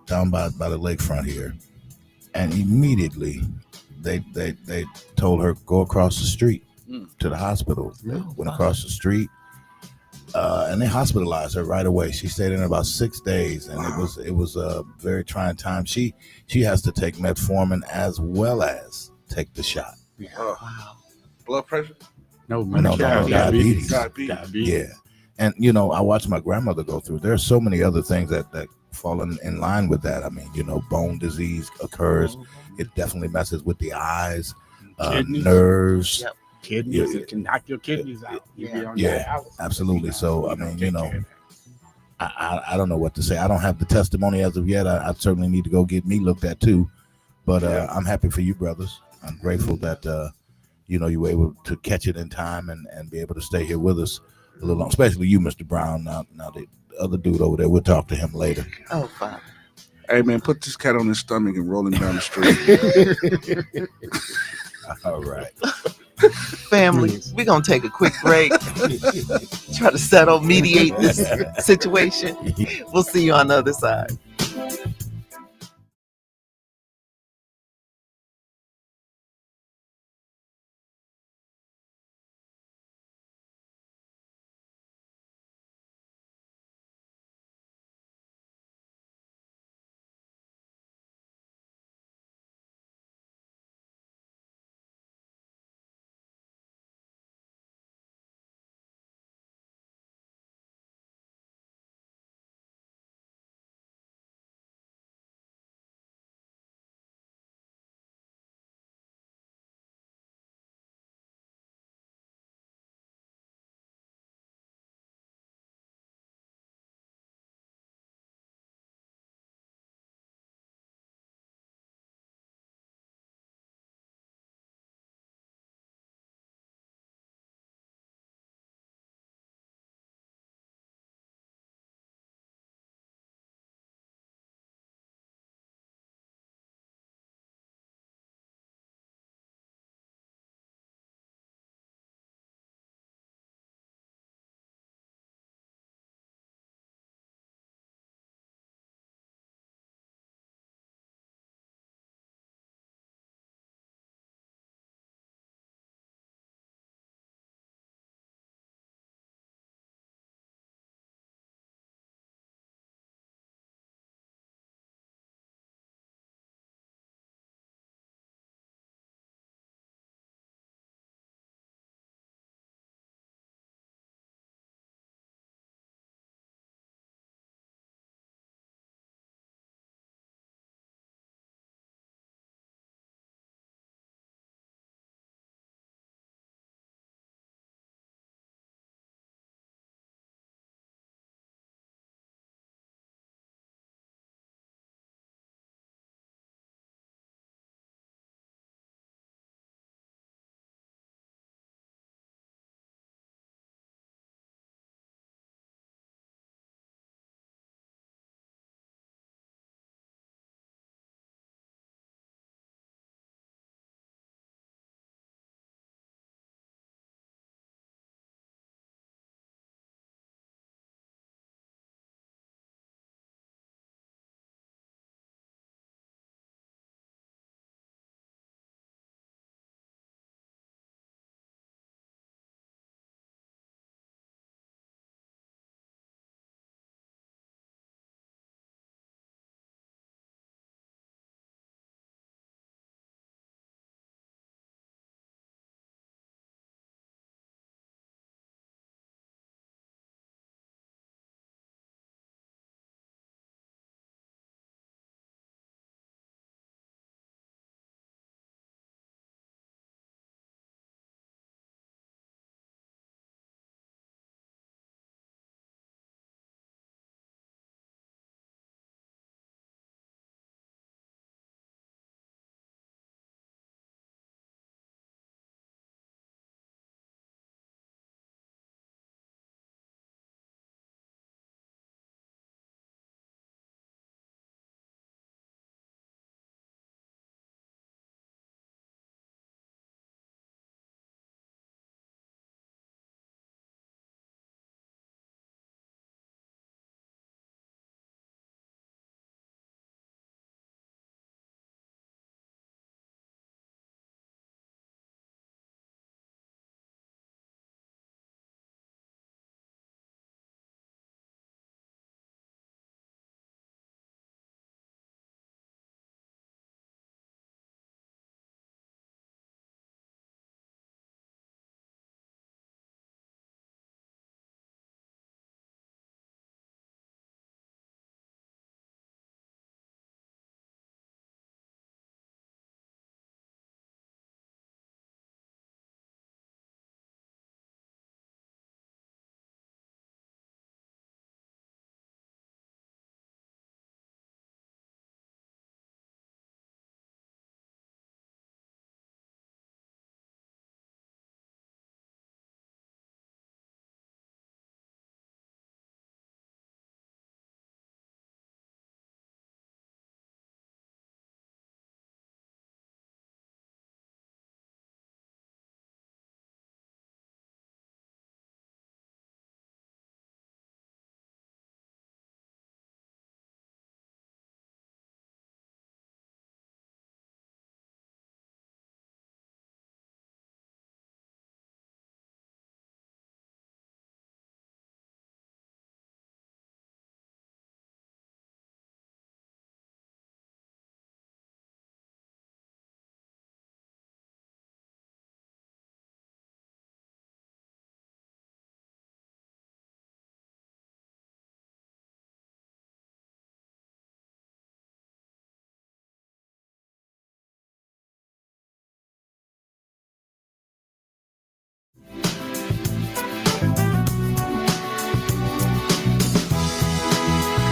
down by the lakefront here, and immediately they told her go across the street Mm. to the hospital. They Oh, went wow. across the street, and they hospitalized her right away. She stayed in about 6 days, and it was a very trying time. She has to take metformin as well as take the shot. Wow. Blood pressure? No, No, diabetes. Diabetes. Yeah, and I watched my grandmother go through. There are so many other things that fall in line with that. I mean, bone disease occurs. It definitely messes with the eyes, Kidneys. nerves. Yep. Kidneys, Yeah. it can knock your kidneys out. You be on Yeah, dialysis. absolutely. So, I You don't mean, take care of that. I don't know what to say. I don't have the testimony as of yet. I certainly need to go get me looked at too. But Yeah. I'm happy for you, brothers. I'm grateful that you were able to catch it in time and be able to stay here with us a little long. Especially you, Mr. Brown. Now the other dude over there, we'll talk to him later. Oh, Father. Hey man, put this cat on his stomach and roll him down the street. All right. Family, we're going to take a quick break, try to mediate this situation. We'll see you on the other side.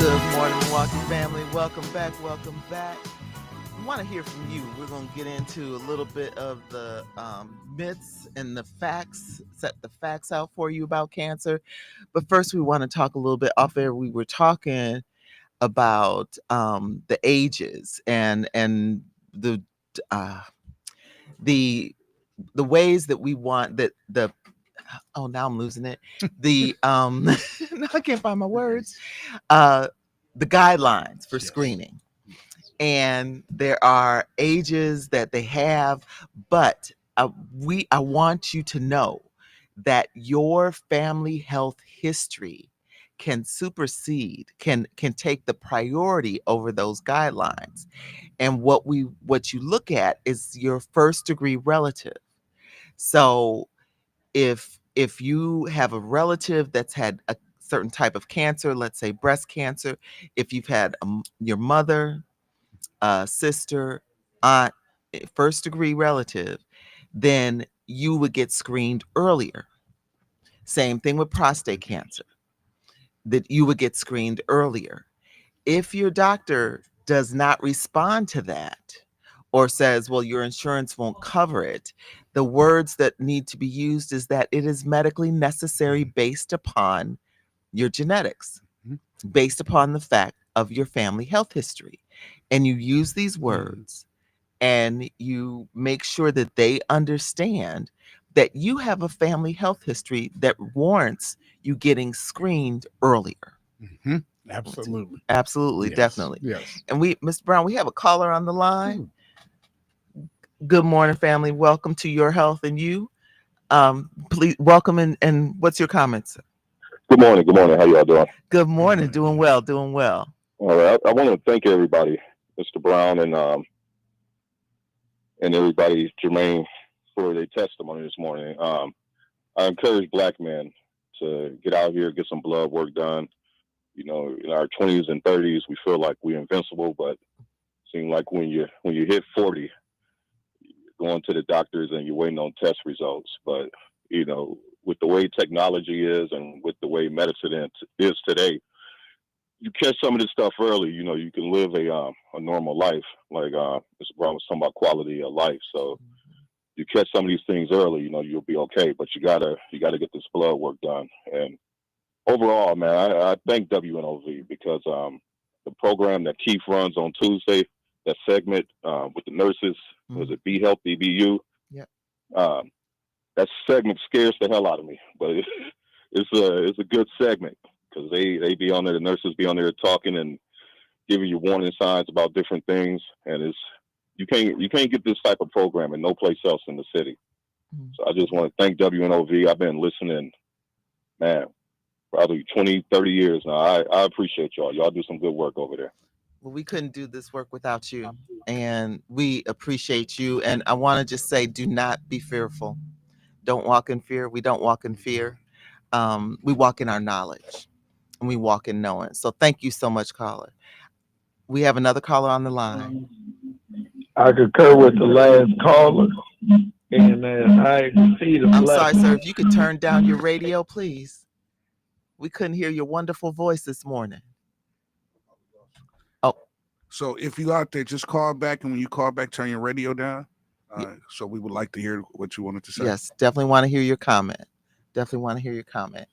Good morning, Milwaukee family. Welcome back. Welcome back. We want to hear from you. We're going to get into a little bit of the myths and the facts, set the facts out for you about cancer. But first, we want to talk a little bit off air. We were talking about the ages and the uh, the the ways that we want that the now I'm losing it. The now I can't find my words. The guidelines for Yes. screening. And there are ages that they have, but I want you to know that your family health history can supersede, can take the priority over those guidelines. And what you look at is your first degree relative. So if you have a relative that's had a certain type of cancer, let's say breast cancer, if you've had your mother, sister, aunt, first degree relative, then you would get screened earlier. Same thing with prostate cancer, that you would get screened earlier. If your doctor does not respond to that or says, well, your insurance won't cover it, the words that need to be used is that it is medically necessary based upon your genetics, based upon the fact of your family health history. And you use these words and you make sure that they understand that you have a family health history that warrants you getting screened earlier. Mm-hmm. Absolutely. Absolutely, Yes. definitely. Yes. And Mr. Brown, we have a caller on the line. Good morning, family. Welcome to Your Health and You. Please welcome and what's your comments? Good morning. Good morning. How y'all doing? Good morning. Doing well. Doing well. All right. I want to thank everybody, Mr. Brown and everybody, Jermaine, for their testimony this morning. I encourage Black men to get out here, get some blood work done. You know, in our 20s and 30s, we feel like we're invincible, but it seems like when you hit 40, you're going to the doctors and you're waiting on test results. But you know, with the way technology is and with the way medicine is today, you catch some of this stuff early. You know, you can live a normal life. Like Mr. Brown was talking about quality of life. So you catch some of these things early, you know, you'll be okay. But you gotta get this blood work done. And overall, man, I thank WNOV because the program that Keith runs on Tuesday, that segment with the nurses, was it Be Healthy, Be You? Yeah. That segment scares the hell out of me, but it's a good segment because they be on there, the nurses be on there talking and giving you warning signs about different things, and you can't get this type of programming no place else in the city. So I just want to thank WNOV. I've been listening, man, probably 20, 30 years now. I appreciate y'all. Y'all do some good work over there. Well, we couldn't do this work without you, and we appreciate you. And I want to just say, do not be fearful. Don't walk in fear. We don't walk in fear. We walk in our knowledge, and we walk in knowing. So thank you so much, caller. We have another caller on the line. I concur with the last caller, and I see the. I'm sorry, sir. If you could turn down your radio, please. We couldn't hear your wonderful voice this morning. Oh, So if you out there, just call back, and when you call back, turn your radio down. So we would like to hear what you wanted to say. yes, definitely want to hear your comment. Definitely want to hear your comment.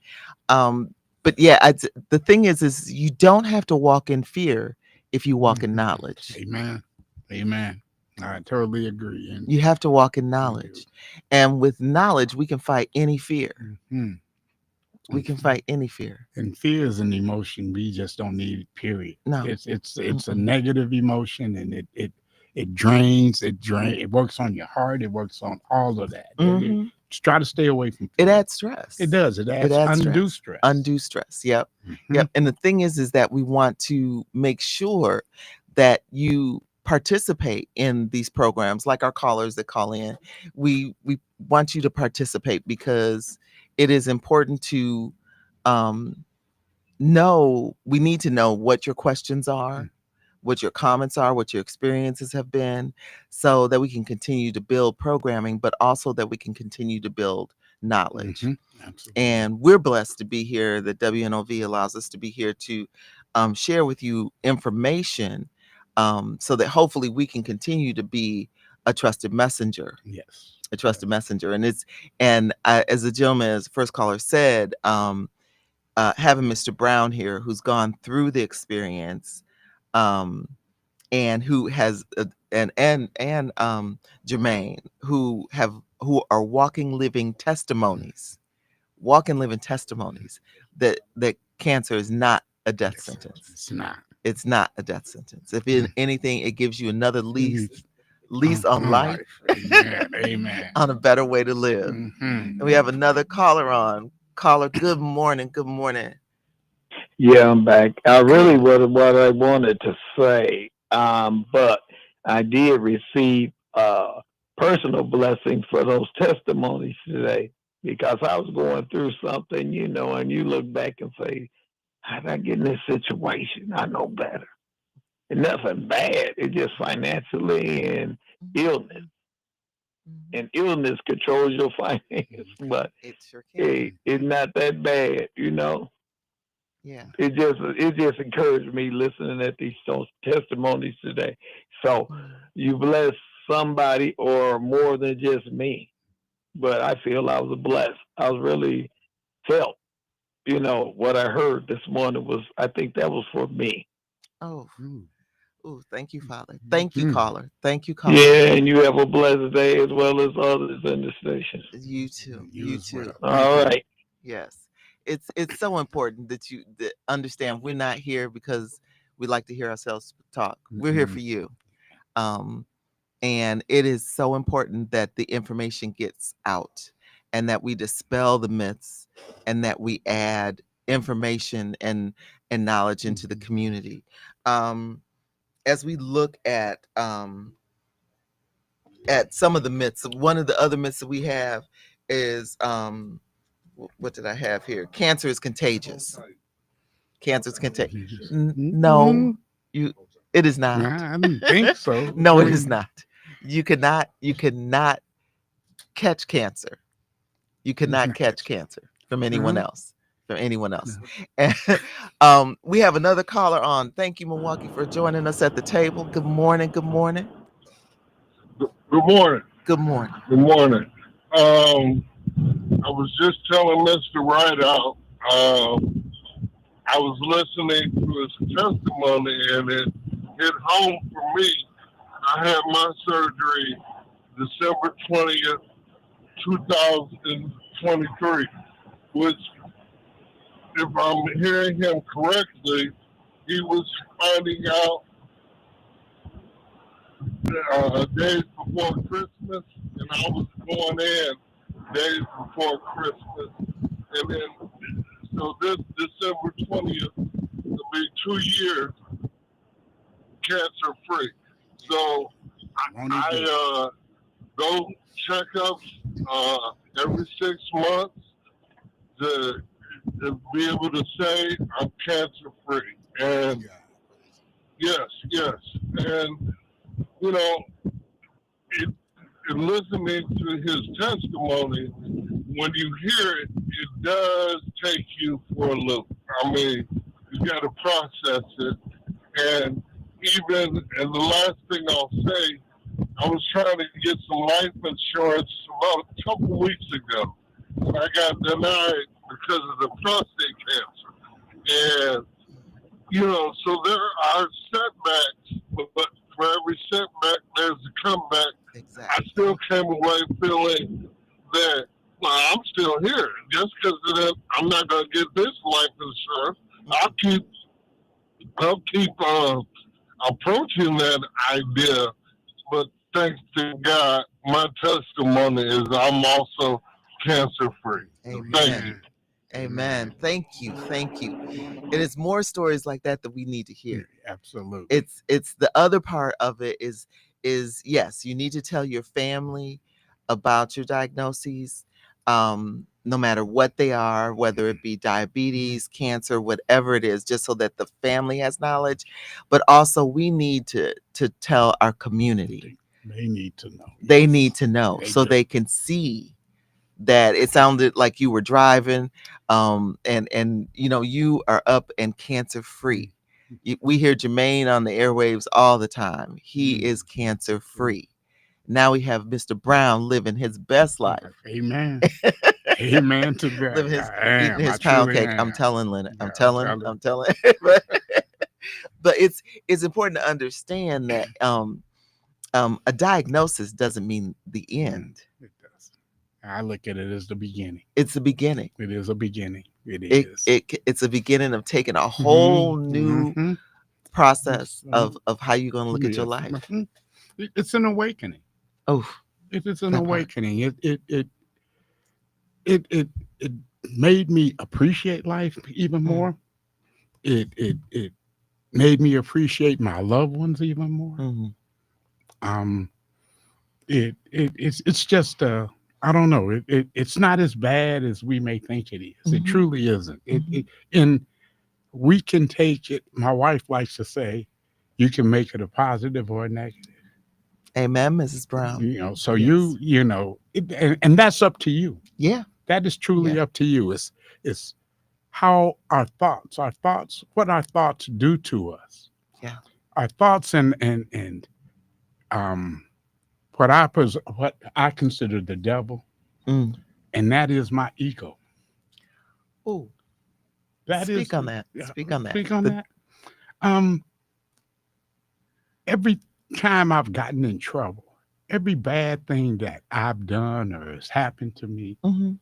But yeah, the thing is you don't have to walk in fear if you walk in knowledge. Amen. Amen. I totally agree. And You have to walk in knowledge. And with knowledge, we can fight any fear. We can fight any fear. And fear is an emotion we just don't need, period. No. It's a negative emotion, and it drains, it works on your heart, it works on all of that. Just try to stay away from fear. It adds stress. It does. It adds undue stress. Undue stress. Yep. Yep. And the thing is that we want to make sure that you participate in these programs, like our callers that call in. We want you to participate because it is important to know. We need to know what your questions are, what your comments are, what your experiences have been, so that we can continue to build programming, but also that we can continue to build knowledge. Absolutely. And we're blessed to be here, that WNOV allows us to be here to share with you information, so that hopefully we can continue to be a trusted messenger, Yes. a trusted messenger. And as the gentleman, as the first caller said, having Mr. Brown here, who's gone through the experience, um, and who has and Jermaine, who are walking living testimonies that cancer is not a death sentence. It's not. It's not a death sentence. If anything, it gives you another lease on On life, Amen. Amen. on a better way to live. And we have another caller on. Caller, good morning. Good morning. Yeah, I'm back. I really was what I wanted to say, but I did receive personal blessings for those testimonies today because I was going through something, and you look back and say, "How did I get in this situation? I know better." And nothing bad. It's just financially and illness. And illness controls your finance, but It sure can. hey, it's not that bad. Yeah. It just encouraged me listening at these testimonies today. So you bless somebody or more than just me. But I feel I was blessed. I was really felt, what I heard this morning was I think that was for me. Oh, thank you, Father. Thank you, caller. Thank you, caller. Yeah, and you have a blessed day as well as others in the station. You too. You too. All right. Yes. It's so important that you understand we're not here because we like to hear ourselves talk. We're here for you. And it is so important that the information gets out and that we dispel the myths and that we add information and knowledge into the community. As we look at some of the myths, one of the other myths that we have is what did I have here? Cancer is contagious. Cancer is contagious. No, it is not. I didn't think so. No, it is not. You cannot catch cancer. You cannot catch cancer from anyone else. From anyone else. And we have another caller on. Thank you, Milwaukee, for joining us at the table. Good morning. Good morning. Good morning. Good morning. Good morning. I was just telling Mr. Rideout, I was listening to his testimony and it hit home for me. I had my surgery December 20th, 2023, which, if I'm hearing him correctly, he was finding out days before Christmas, and I was going in days before Christmas. And then, so this December 20th will be 2 years cancer free. So I go checkups every 6 months to be able to say I'm cancer free. And yes. And, listening to his testimony, when you hear it, it does take you for a loop. I mean, you got to process it. And and the last thing I'll say, I was trying to get some life insurance about a couple weeks ago. And I got denied because of the prostate cancer. And, so there are setbacks, but for every setback, there's a comeback. Exactly. I still came away feeling that, well, I'm still here. Just because of that, I'm not going to get this life insurance. I'll keep approaching that idea, but thanks to God, my testimony is I'm also cancer free. Amen. Thank you. Amen. Thank you. Thank you. It is more stories like that we need to hear. Absolutely. It's the other part of it is yes, you need to tell your family about your diagnoses, no matter what they are, whether it be diabetes, cancer, whatever it is, just so that the family has knowledge. But also we need to tell our community. They need to know. They need to know so they can see that it sounded like you were driving, and you are up and cancer free. We hear Jermaine on the airwaves all the time. He Mm. is cancer free. Now we have Mr. Brown living his best life. Amen. Amen to that. Living his, I eating am. I his pound truly cake. I'm am. telling Leonard. Yeah, I'm telling. I'm telling. But it's important to understand that a diagnosis doesn't mean the end. It does. I look at it as the beginning. It's the beginning. It is a beginning. It is. It's a beginning of taking a whole Mhm, new mhm. process Yes, of how you're going to look at your yes. life. Mhm. It's an awakening. Oh, It is an that part. awakening. It made me appreciate life even more. It made me appreciate my loved ones even more. Mhm. Um, it's just I don't know. It's not as bad as we may think it is. It Mhm. truly isn't. Mhm. And we can take it. My wife likes to say, you can make it a positive or a negative. Amen, Mrs. Brown. So Yes. and that's up to you. Yeah. That is truly Yeah. up to you. It's how what our thoughts do to us. Yeah. Our thoughts and um what I consider the devil, Mm. and that is my ego. Oh, That is speak on that. yeah, Speak on that. speak on that. Um, every time I've gotten in trouble, every bad thing that I've done or has happened to me Mhm.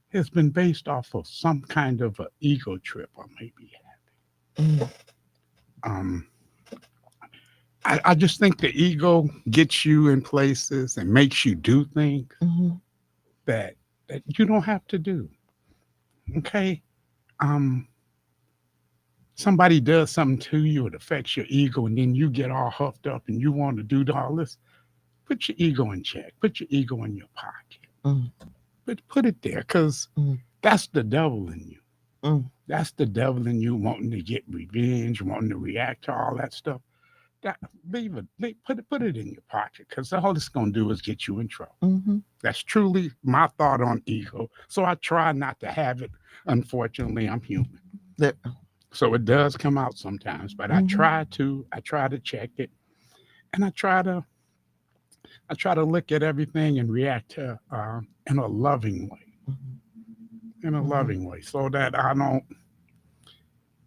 has been based off of some kind of an ego trip I may be having. Mm. Um, I just think the ego gets you in places and makes you do things Mhm. that that you don't have to do. Okay. Um, Somebody does something to you, it affects your ego, and then you get all huffed up and you want to do all this. Put your ego in check. Put your ego in your pocket. Mm. But put it there, because Mm. that's the devil in you. Mm. That's the devil in you wanting to get revenge, wanting to react to all that stuff. That put it in your pocket, because all it's gonna do is get you in trouble. Mhm. That's truly my thought on ego. So I try not to have it. Unfortunately, I'm human. There. So it does come out sometimes, but Mhm. I try to check it, and I try to look at everything and react to in a loving way, Mhm. in a Mhm. loving way, so that I don't,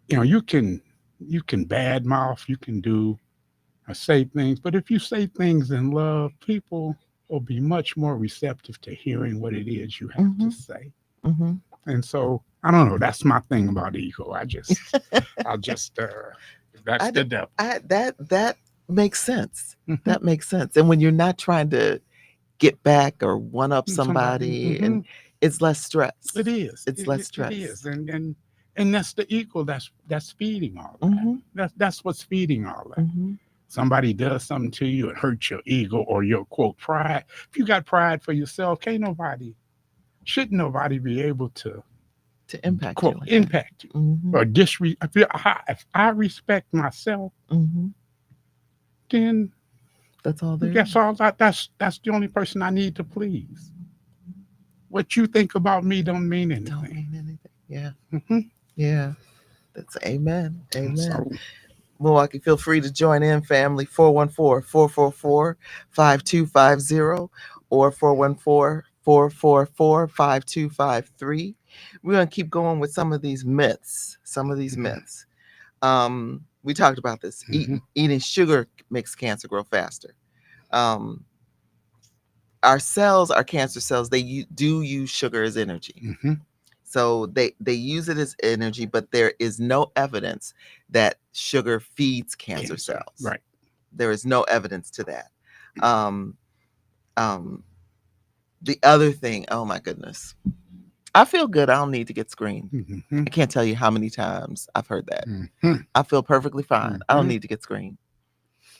you can badmouth, you can do or say things, but if you say things in love, people will be much more receptive to hearing what it is you have to Mhm. say. Mhm. And so I don't know. That's my thing about ego. I just that's I, the d- devil. that makes sense. Mhm. That makes sense. And when you're not trying to get back or one up Somebody, somebody, and it's less stress. it is. It's less It stress. is, and that's the ego that's feeding all that. Mhm. That's what's feeding all that. Mhm. Somebody does something to you, it hurts your ego or your quote pride. If you got pride for yourself, shouldn't nobody be able to To impact you quote like that. impact you Mhm. or if I respect myself, Mhm. then That's all there that's is. all that's the only person I need to please. What you think about me don't mean Don't anything. mean anything. Yeah. Mhm. Yeah. That's amen. Amen. So Milwaukee, feel free to join in, family. 414-444-5250 or 414-444-5253. We're going to keep going with some of these myths. We talked about this. Eating sugar makes cancer grow faster. Our cells, our cancer cells, they do use sugar as energy. mhm. So they use it as energy, but there is no evidence that sugar feeds cancer cells. Right. There is no evidence to that. Um, the other thing, oh my goodness, I feel good. I don't need to get screened. Mhm. I can't tell you how many times I've heard that. Mhm. I feel perfectly fine. I don't Mhm. need to get screened.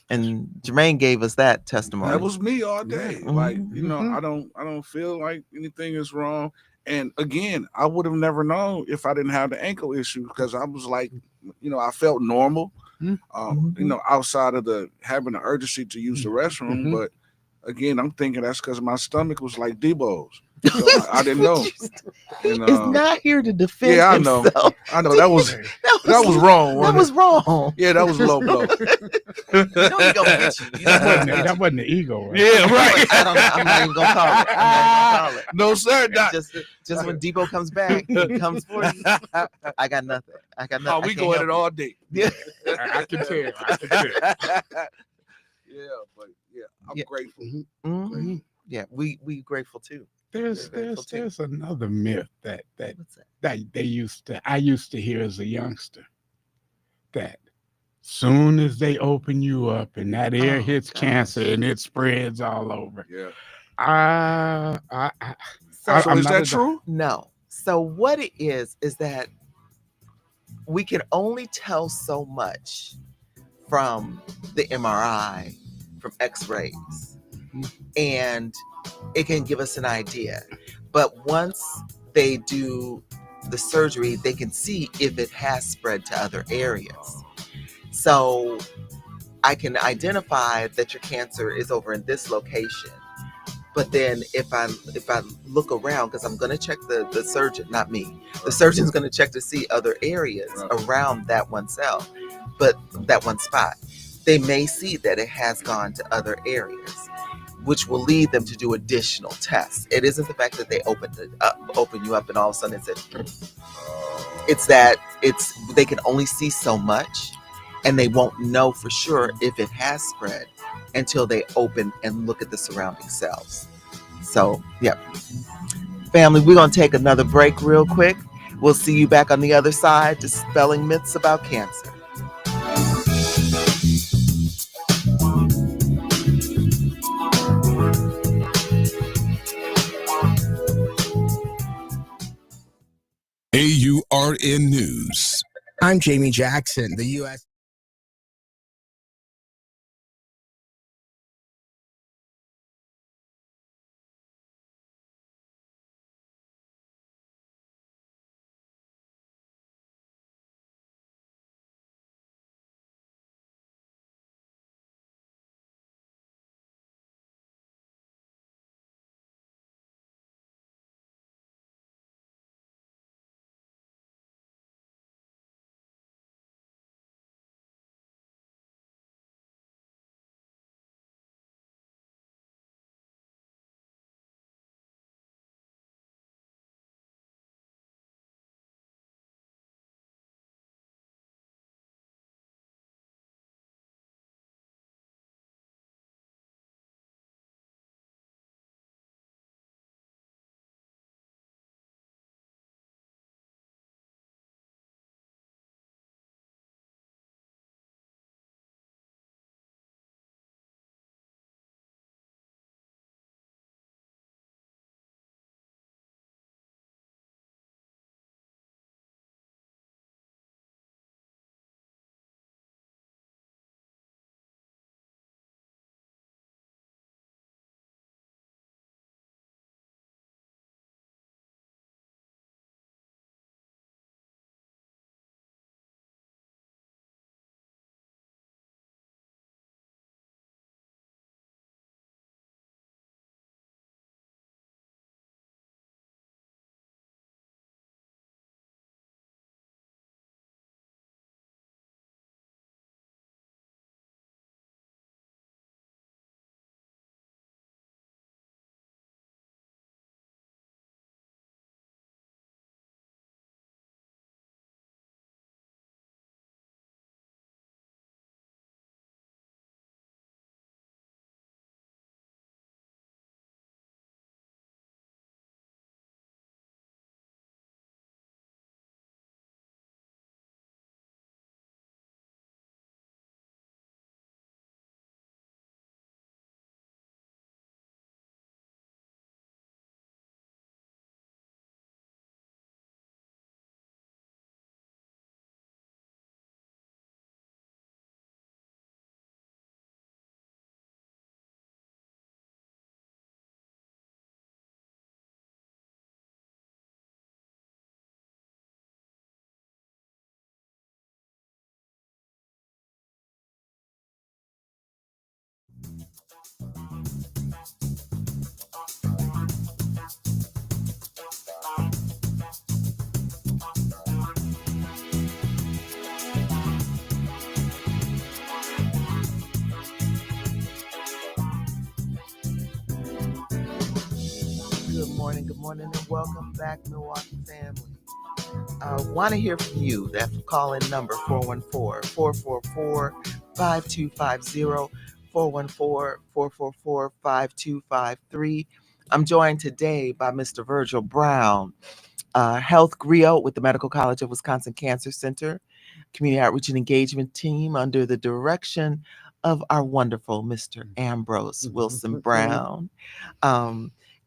And Jermaine gave us that testimony. That was me all day. Yeah. Like, Mhm. I don't feel like anything is wrong. And again, I would have never known if I didn't have the ankle issue, because I was like, I felt normal. Outside of the having the urgency to use the restroom. Mhm. But again, I'm thinking that's because my stomach was like Debo's. So I didn't know. And He's not here to defend yeah, himself. I know that was wrong. That was wrong. Yeah, that was a low blow. You know he gonna get you. You know That wasn't the ego. Right? Yeah, right. I don't know. I'm not even gonna call it. I'm not even gonna call it. No, sir. Not. Just when Debo comes back, he comes for you. I got nothing. I got nothing. Oh, we I can't go at help it all day. you. I can tell. I can tell. Yeah, but yeah, I'm Yeah. grateful. Mhm. Yeah, we grateful too. There's another myth that What's that? I used to hear as a youngster, that soon as they open you up and that air Oh, hits gosh. cancer and it spreads all over. Yeah. So I'm is not that a true? no. So what it is that we can only tell so much from the MRI, from X-rays, and it can give us an idea. But once they do the surgery, they can see if it has spread to other areas. So I can identify that your cancer is over in this location. But then if I look around, because I'm going to check the surgeon, not me, the surgeon's going to check to see other areas around that one cell, but that one spot. They may see that it has gone to other areas, which will lead them to do additional tests. It isn't the fact that they open you up and all of a sudden it's that they can only see so much, and they won't know for sure if it has spread until they open and look at the surrounding cells. So, yeah. Family, we're going to take another break real quick. We'll see you back on the other side, dispelling myths about cancer. AURN News. I'm Jamie Jackson, the U.S. morning and welcome back, Milwaukee family. Want to hear from you. That call-in number 414-444-5250, 414-444-5253. I'm joined today by Mr. Virgil Brown, health griot with the Medical College of Wisconsin Cancer Center, community outreach and engagement team under the direction of our wonderful Mr. Ambrose Wilson Brown.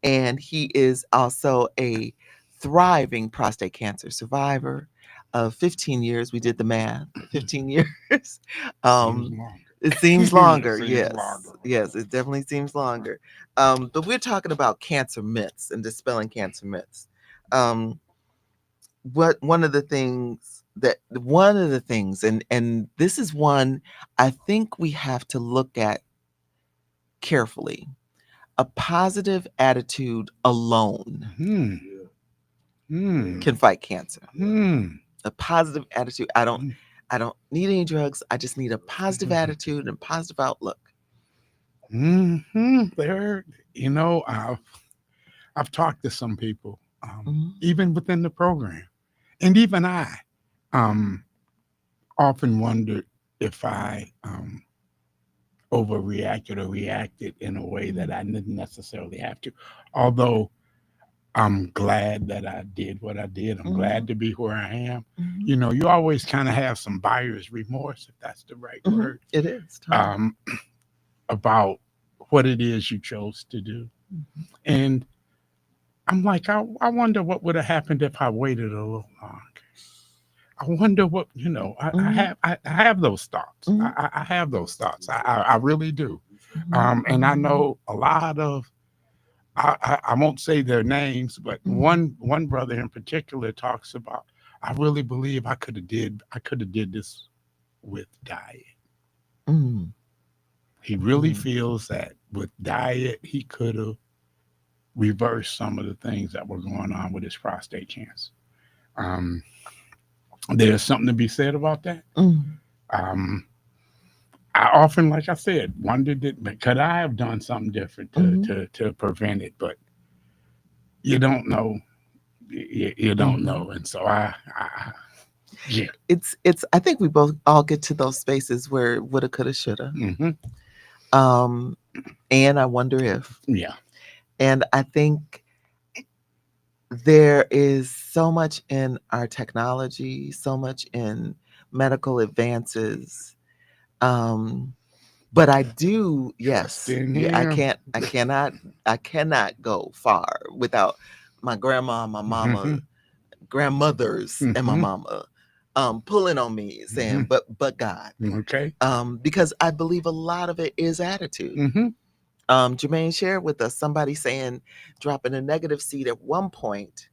And he is also a thriving prostate cancer survivor of 15 years. We did the math, 15 years. It seems longer. Yes. Longer. Yes, it definitely seems longer. But we're talking about cancer myths and dispelling cancer myths. One of the things, and this is one I think we have to look at carefully. A positive attitude alone can fight cancer. A positive attitude. I don't need any drugs. I just need a positive attitude and positive outlook. There, I've talked to some people, even within the program, and even I often wondered if I overreacted or reacted in a way that I didn't necessarily have to. Although I'm glad that I did what I did. I'm glad to be where I am. You always kind of have some buyer's remorse, if that's the right word. It is. About what it is you chose to do. And I'm like, I wonder what would have happened if I waited a little longer. I wonder what, I have those thoughts. I have those thoughts. I really do. And I know a lot of, I won't say their names, but one brother in particular talks about, I really believe I could have did this with diet. He really feels that with diet, he could have reversed some of the things that were going on with his prostate cancer. There's something to be said about that. I often, like I said, wondered could I have done something different to prevent it, but you don't know. You don't know, and so yeah. It's. I think we both all get to those spaces where woulda, coulda, shoulda. And I wonder if. Yeah. And I think there is so much in our technology, so much in medical advances. But I do, yes, I cannot go far without my grandma, my mama, grandmothers, and my mama pulling on me saying, but God. Okay. Because I believe a lot of it is attitude. Jermaine shared with us somebody saying dropping a negative seed at one point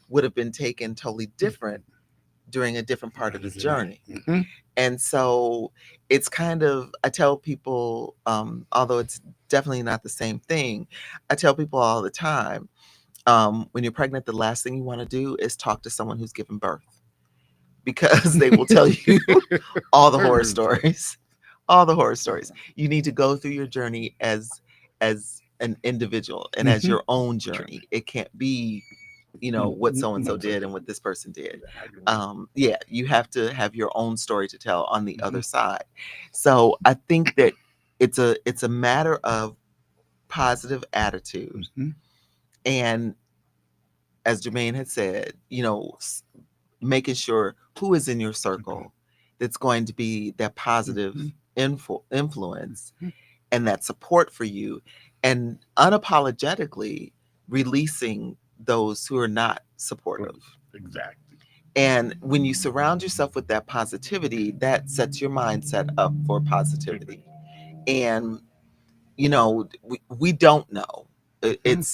would have been taken totally different during a different part of his journey. And so it's kind of, I tell people, although it's definitely not the same thing, I tell people all the time, when you're pregnant, the last thing you want to do is talk to someone who's given birth, because they will tell you all the horror stories. All the horror stories. You need to go through your journey as an individual and as your own journey. It can't be, what so-and-so did and what this person did. You have to have your own story to tell on the other side. So I think that it's a matter of positive attitude. And as Jermaine had said, making sure who is in your circle that's going to be that positive influence and that support for you, and unapologetically releasing those who are not supportive. Exactly. And when you surround yourself with that positivity, that sets your mindset up for positivity. And we don't know.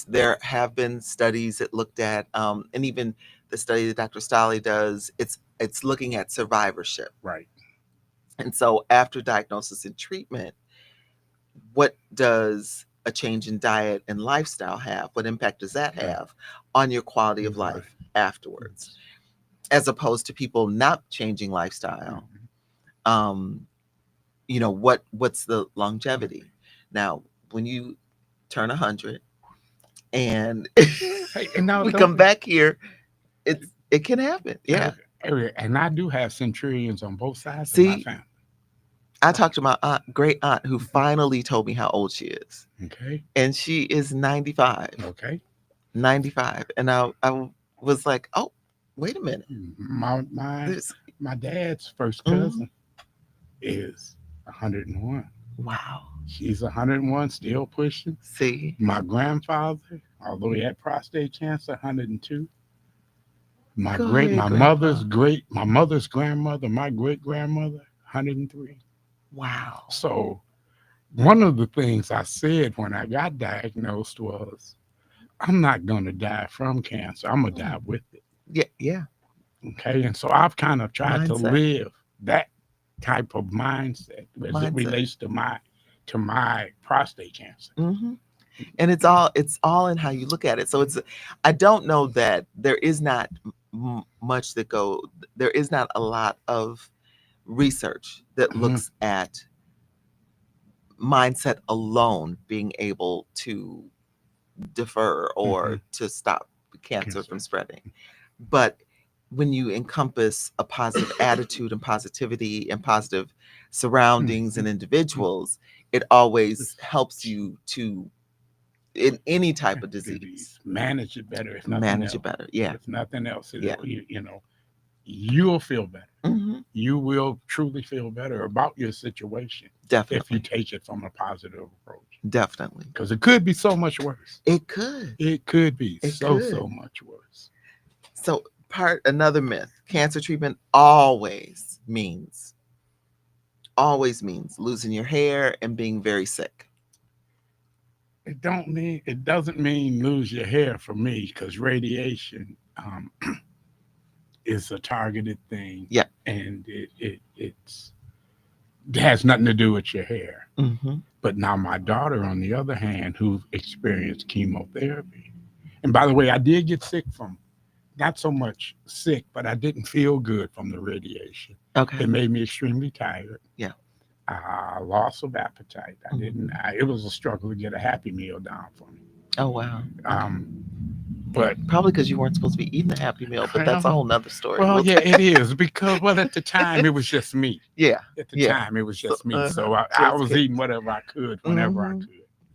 There have been studies that looked at, and even the study that Dr. Stolley does, it's looking at survivorship. Right. And so after diagnosis and treatment, what does a change in diet and lifestyle have? What impact does that have on your quality of life afterwards? As opposed to people not changing lifestyle. What's the longevity? Now, when you turn 100 And Hey, and now we don't come back here, it can happen. Yeah. and I do have centurions on both sides of my See, family. I talked to my great aunt, who finally told me how old she is. Okay. And she is 95. Okay. 95. And I was like, oh, wait a minute. My dad's first Mhm. cousin is 101. Wow. She's 101, still pushing. See? My grandfather, although he had prostate cancer, 102. My Go ahead, my mother's grandmother, my great grandmother, 103. Wow. So one of the things I said when I got diagnosed was, I'm not going to die from cancer. I'm going to die with it. Yeah. Yeah. Okay. And so I've kind of tried to Mindset. live that type of mindset as it relates to my prostate cancer. Mm-hmm. And it's all in how you look at it. So I don't know that there is not much there is not a lot of research that looks at mindset alone being able to defer or to stop cancer from spreading. But when you encompass a positive attitude and positivity and positive surroundings and individuals, it always helps you to, in any type of disease, manage it better. If nothing manage else. it better. Yeah. If nothing else, Yeah. You'll feel better. Mm-hmm. You will truly feel better about your situation. Definitely. If you take it from a positive approach. Definitely. Because it could be so much worse. It could. It could be so much worse. So another myth, cancer treatment always means losing your hair and being very sick. It doesn't mean lose your hair for me, because radiation is a targeted thing. Yeah. And it has nothing to do with your hair. Mm-hmm. But now my daughter, on the other hand, who experienced chemotherapy, and by the way, I did get sick from, not so much sick, but I didn't feel good from the radiation. Okay. It made me extremely tired. Yeah. Loss of appetite. It was a struggle to get a Happy Meal down for me. Oh, wow. But probably because you weren't supposed to be eating a Happy Meal, but that's a whole nother story. Well, yeah, it is, because at the time it was just me. Yeah. At the time it was just me. So I was eating whatever I could whenever I could.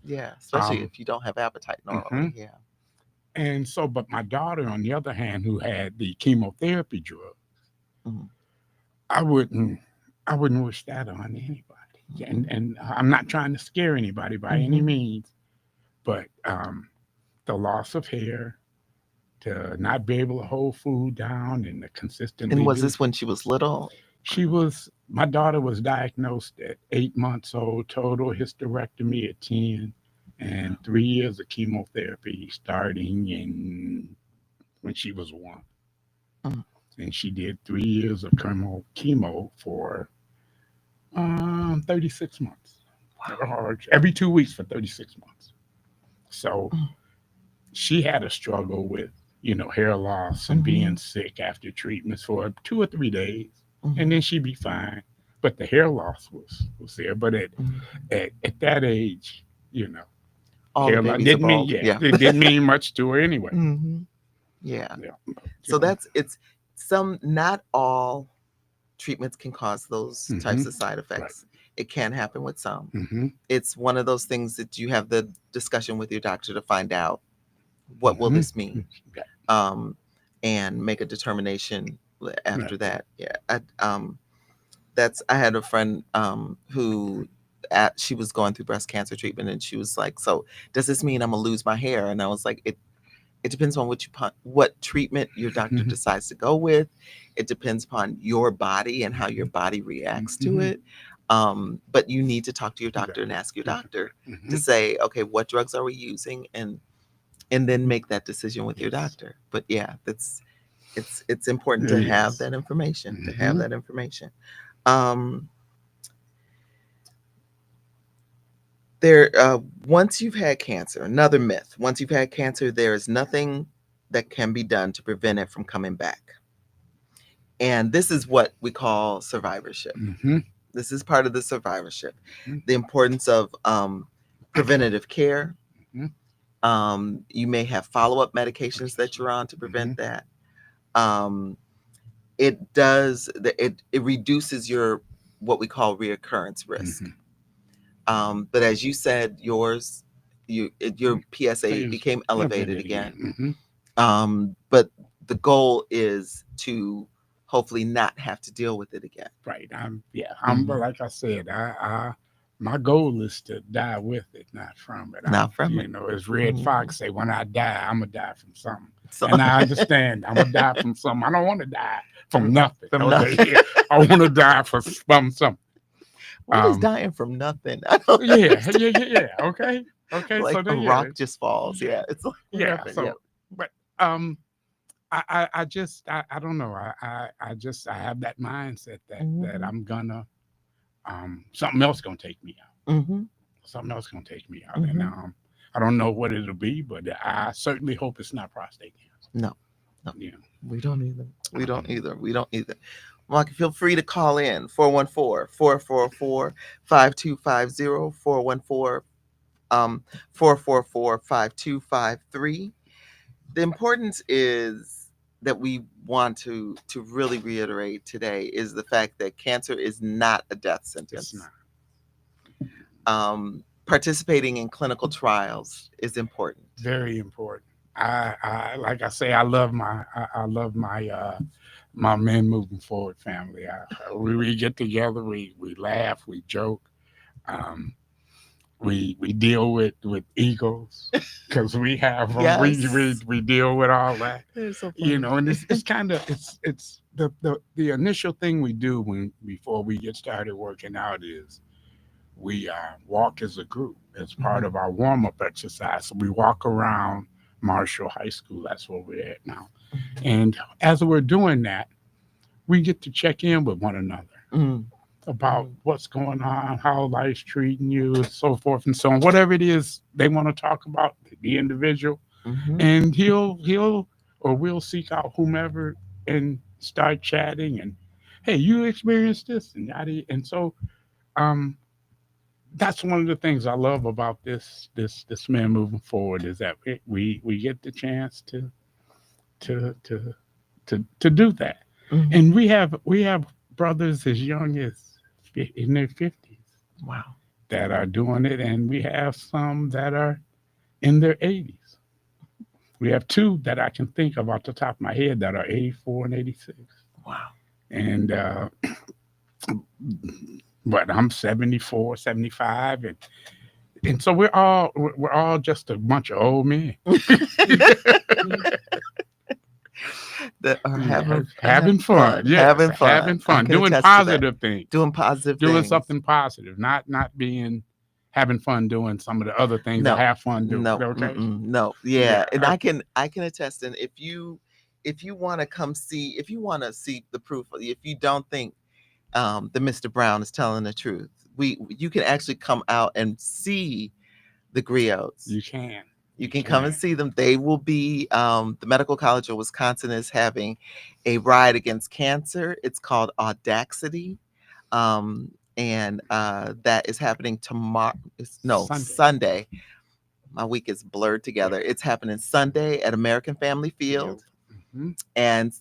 Yeah, especially if you don't have appetite normally. Yeah. And so, but my daughter, on the other hand, who had the chemotherapy drug, I wouldn't wish that on anybody. And I'm not trying to scare anybody by any means, but the loss of hair, to not be able to hold food down, and the consistently. And was this when she was little? My daughter was diagnosed at 8 months old, total hysterectomy at 10, and 3 years of chemotherapy starting when she was 1. And she did 3 years of chemo for 36 months. Wow. Or every 2 weeks for 36 months. So she had a struggle with, hair loss and being sick after treatments for 2 or 3 days. And then she'd be fine. But the hair loss was there. But at that age, all hair the loss it didn't mean much to her anyway. Yeah. So not all treatments can cause those types of side effects. Right. It can happen with some. It's one of those things that you have the discussion with your doctor to find out what will this mean, and make a determination after that. Yeah. I had a friend who she was going through breast cancer treatment, and she was like, so does this mean I'm gonna lose my hair? And I was like, it depends on what treatment your doctor decides to go with. It depends upon your body and how your body reacts to it. But you need to talk to your doctor and ask your doctor to say, okay, what drugs are we using, and then make that decision with your doctor. But yeah, it's important to have that information. To have that information. Once you've had cancer, another myth. Once you've had cancer, there is nothing that can be done to prevent it from coming back. And this is what we call survivorship. This is part of the survivorship. The importance of preventative care You may have follow-up medications that you're on to prevent that. It does it reduces your what we call reoccurrence risk. But as you said, your PSA became elevated again. But the goal is to hopefully not have to deal with it again. Right. But like I said, my goal is to die with it, not from it. Not from you it. know, as Red Fox say, when I die, I'm gonna die from something. So- And I understand I'm gonna die from something. I don't want to die from nothing. From okay? nothing. I want to die from something. What is dying from nothing? I don't Yeah. Okay. like So a there, rock just falls. Yeah, it's like yeah. So, yeah. but I just I don't know. I have that mindset that I'm gonna something else gonna take me out. Mm-hmm. Something else gonna take me out, and I don't know what it'll be, but I certainly hope it's not prostate cancer. No. Yeah. We don't either. We don't either. Mark, feel free to call in 414-444-5250, 414-444-5253. The importance is that we want to really reiterate today is the fact that cancer is not a death sentence. It's not. Participating in clinical trials is important. Very important. I like I say, I love my my men moving forward family. We get together, we laugh, we joke, we deal with egos because we have them. Yes. We deal with all that. They're so You funny. know, and it's kind of it's the initial thing we do before we get started working out is we walk as a group as part of our warm-up exercise. So we walk around Marshall High School. That's where we're at now. And as we're doing that, we get to check in with one another about what's going on, how life's treating you, so forth and so on. Whatever it is they want to talk about, the individual. And he'll or we'll seek out whomever and start chatting and, hey, you experienced this and yada. And so that's one of the things I love about this man moving forward is that we get the chance to do that. And we have brothers as young as in their 50s. Wow. That are doing it, and we have some that are in their 80s. We have two that I can think of off the top of my head that are 84 and 86. Wow. And but I'm 74, 75, and so we're all just a bunch of old men that are having fun. Having fun, doing positive things, doing positive doing things. Something positive, not being having fun doing some of the other things No. I have fun doing. No, Okay. no, yeah. And I can attest. And if you want to come see, if you want to see the proof, if you don't think that Mr. Brown is telling the truth, you can actually come out and see the griots. You can. You can come and see them. They will be, the Medical College of Wisconsin is having a ride against cancer. It's called Audacity. And that is happening tomorrow. Sunday. My week is blurred together. It's happening Sunday at American Family Field. And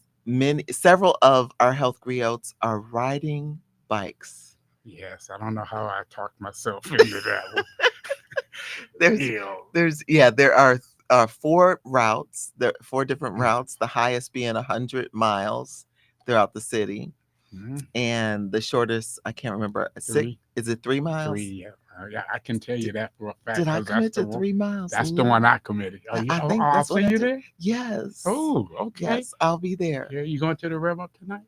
several of our health griots are riding bikes. Yes, I don't know how I talked myself into that one. There are 4 routes. There are 4 different routes. The highest being 100 miles throughout the city, and the shortest I can't remember. 6? Is it 3 miles? 3. Yeah, I can tell you that for a fact. Did I commit to 3 miles? That's the one I committed. I think I'll that's what see I you did. there. Yes. Oh, okay. Yes, I'll be there. Yeah, you going to the Rev Up tonight?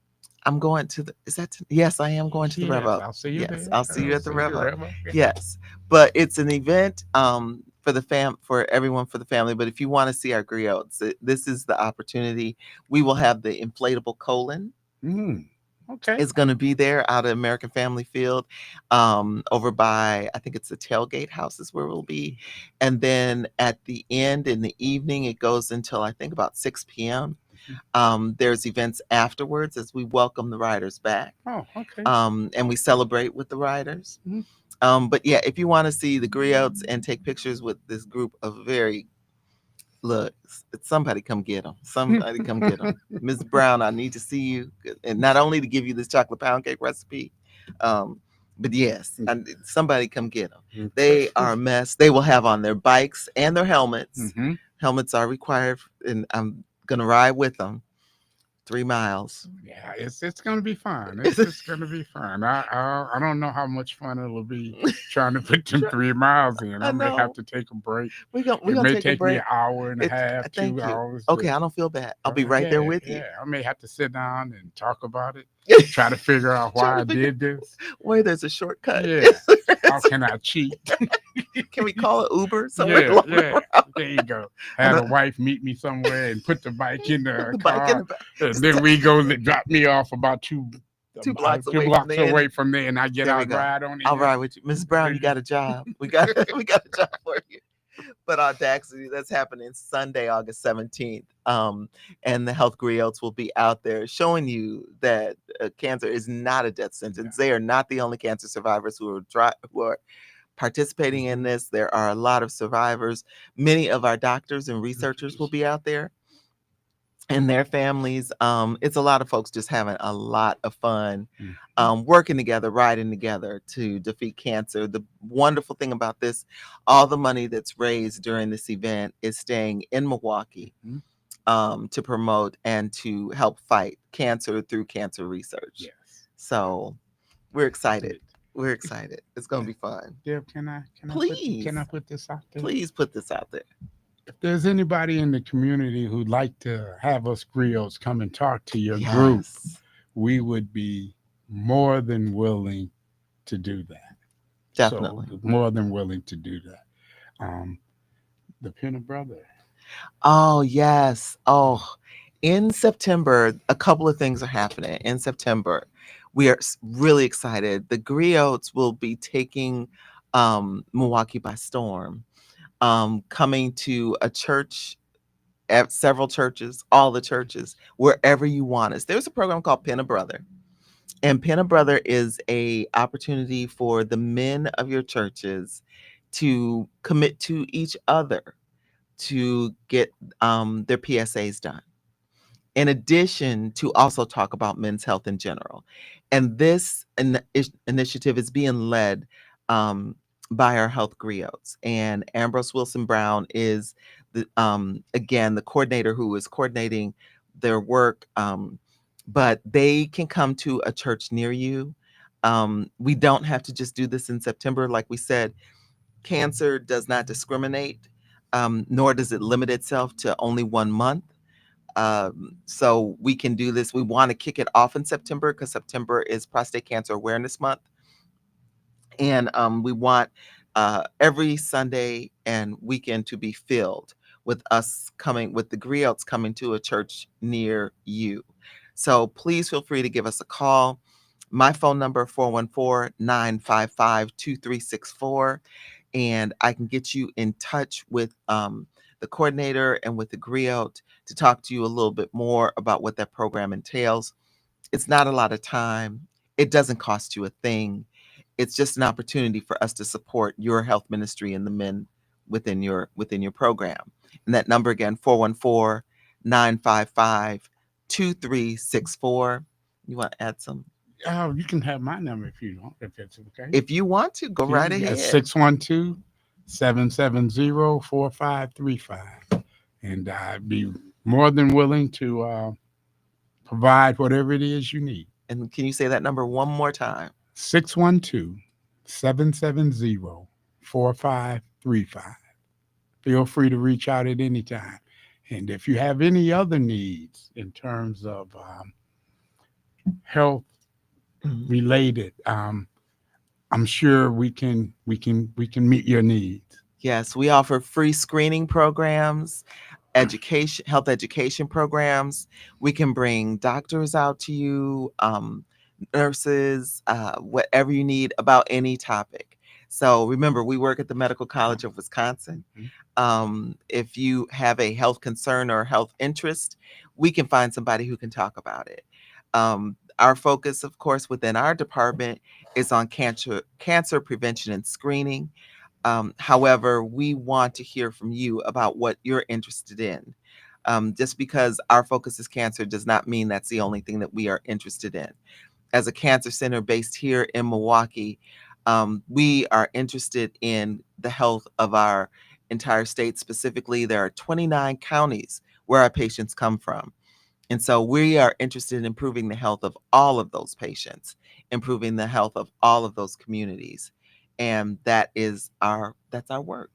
I'm going to the. Is that? Yes, I am going to the Rev Up. I'll see you there. I'll see you at the Rev Up. Yeah. Yes, but it's an event for the for everyone, for the family. But if you want to see our griots, this is the opportunity. We will have the inflatable colon. Okay. It's going to be there out at American Family Field, over by, I think it's the tailgate house is where we'll be. And then at the end in the evening, it goes until I think about 6 p.m. There's events afterwards as we welcome the riders back. Oh, okay. And we celebrate with the riders. But yeah, if you want to see the griots and take pictures with this group of very Look, somebody come get them. Somebody come get them. Ms. Brown, I need to see you, and not only to give you this chocolate pound cake recipe, but yes, and somebody come get them. They are a mess. They will have on their bikes and their helmets. Mm-hmm. Helmets are required, and I'm gonna ride with them 3 miles. Yeah, it's gonna be fun. It's gonna be fun. I don't know how much fun it'll be trying to put them 3 miles in. I I may have know. to take a break. We're It gonna may take a take me break. an hour and a It's half, thank two you. hours. Okay, I don't feel bad. I'll be right there Yeah, with you. yeah. I may have to sit down and talk about it. Try to figure out Trying why to I figure did this. where there's a shortcut. Yeah. How can I cheat? Can we call it Uber somewhere Yeah, along the yeah. route? There you go. I Had a don't- wife meet me somewhere and put the bike in Put the the bike in car, the back. and Just then we go drop me off about 2 blocks two away from blocks the end. away from there, and I get There we out and go. ride on I'll in. ride with you. Mrs. Brown, you got a job. We got we got a job for you. But Audacity, that's happening Sunday, August 17th. And the health griots will be out there showing you that cancer is not a death sentence. They are not the only cancer survivors who are participating in this. There are a lot of survivors. Many of our doctors and researchers will be out there and their families. It's a lot of folks just having a lot of fun, working together, riding together to defeat cancer. The wonderful thing about this, all the money that's raised during this event is staying in Milwaukee to promote and to help fight cancer through cancer research. Yes. So we're excited. We're excited. It's going to be fun. Deb, can I Please. put this out there? Please put this out there. If there's anybody in the community who'd like to have us griots come and talk to your group, Yes, we would be more than willing to do that. definitely. So, more than willing to do that. The Pinner brother. Oh, yes. Oh, in September, a couple of things are happening. In September, we are really excited. The griots will be taking Milwaukee by storm, coming to a church, at several churches, all the churches, wherever you want us. There's a program called Pin a Brother. And Pin a Brother is a opportunity for the men of your churches to commit to each other to get their PSAs done, in addition to also talk about men's health in general. And this initiative is being led by our health griots. And Ambrose Wilson Brown is, again, the coordinator who is coordinating their work. But they can come to a church near you. We don't have to just do this in September. Like we said, cancer does not discriminate, nor does it limit itself to only 1 month. So we can do this. We want to kick it off in September because September is Prostate Cancer Awareness Month. And we want every Sunday and weekend to be filled with us coming, with the griots coming to a church near you. So please feel free to give us a call. My phone number, 414-955-2364. And I can get you in touch with the coordinator and with the griot to talk to you a little bit more about what that program entails. It's not a lot of time. It doesn't cost you a thing. It's just an opportunity for us to support your health ministry and the men within your program. And that number again, 414-955-2364. You want to add some? Oh, you can have my number if you want, if it's okay. If you want to, go right ahead. 612-770-4535. And I'd be more than willing to provide whatever it is you need. And can you say that number one more time? 612-770-4535. Feel free to reach out at any time. And if you have any other needs in terms of health related, I'm sure we can meet your needs. Yes, we offer free screening programs, health education programs. We can bring doctors out to you, nurses, whatever you need about any topic. So remember, we work at the Medical College of Wisconsin. If you have a health concern or health interest, we can find somebody who can talk about it. Our focus, of course, within our department is on cancer prevention and screening. However, we want to hear from you about what you're interested in. Just because our focus is cancer does not mean that's the only thing that we are interested in. As a cancer center based here in Milwaukee, we are interested in the health of our entire state. Specifically, there are 29 counties where our patients come from. And so we are interested in improving the health of all of those patients, improving the health of all of those communities. And that's our work.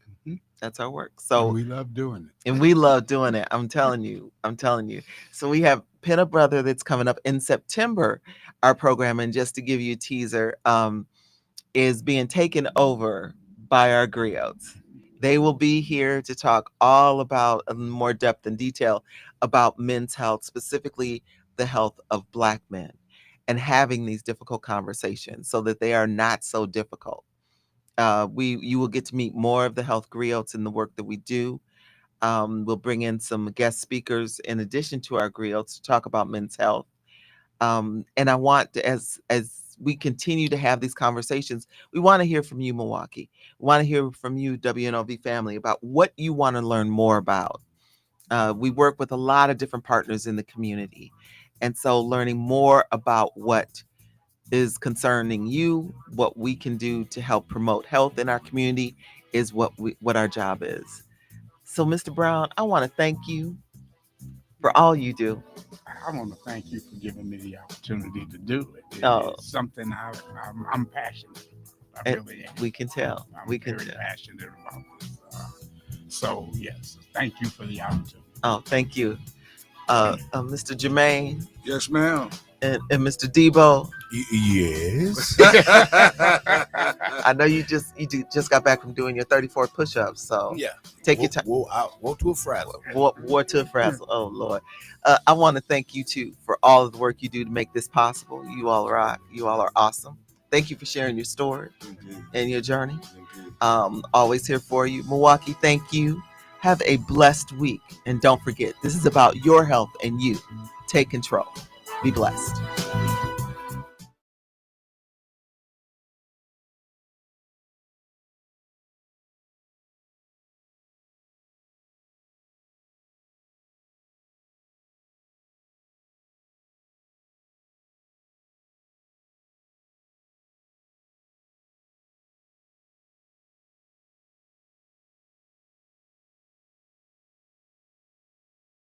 That's our work. So And we love doing it. and we love doing it. I'm telling you. So we have Pin a Brother that's coming up in September. Our program, and just to give you a teaser, is being taken over by our griots. They will be here to talk all about, in more depth and detail, about men's health, specifically the health of Black men, and having these difficult conversations so that they are not so difficult. You will get to meet more of the health griots in the work that we do. We'll bring in some guest speakers in addition to our griots to talk about men's health. And I want to, as we continue to have these conversations, we want to hear from you, Milwaukee. We want to hear from you, WNOV family, about what you want to learn more about. We work with a lot of different partners in the community. And so learning more about what is concerning you, what we can do to help promote health in our community is what our job is. So, Mr. Brown, I want to thank you for all you do. I want to thank you for giving me the opportunity to do it. It's something I'm passionate about. I really am. We can tell. I'm we can very tell. passionate about this. So, yes, thank you for the opportunity. Oh, thank you. Mr. Jermaine. Yes, ma'am. And Mr. Debo. Yes. I know you just got back from doing your 34 push-ups, so Yeah. take your time. Whoa to a frazzle. War to a frazzle. Oh Lord. I want to thank you too for all of the work you do to make this possible. You all rock. You all are awesome. Thank you for sharing your story and your journey. Always here for you. Milwaukee, thank you. Have a blessed week. And don't forget, this is about your health and you. Take control. Be blessed.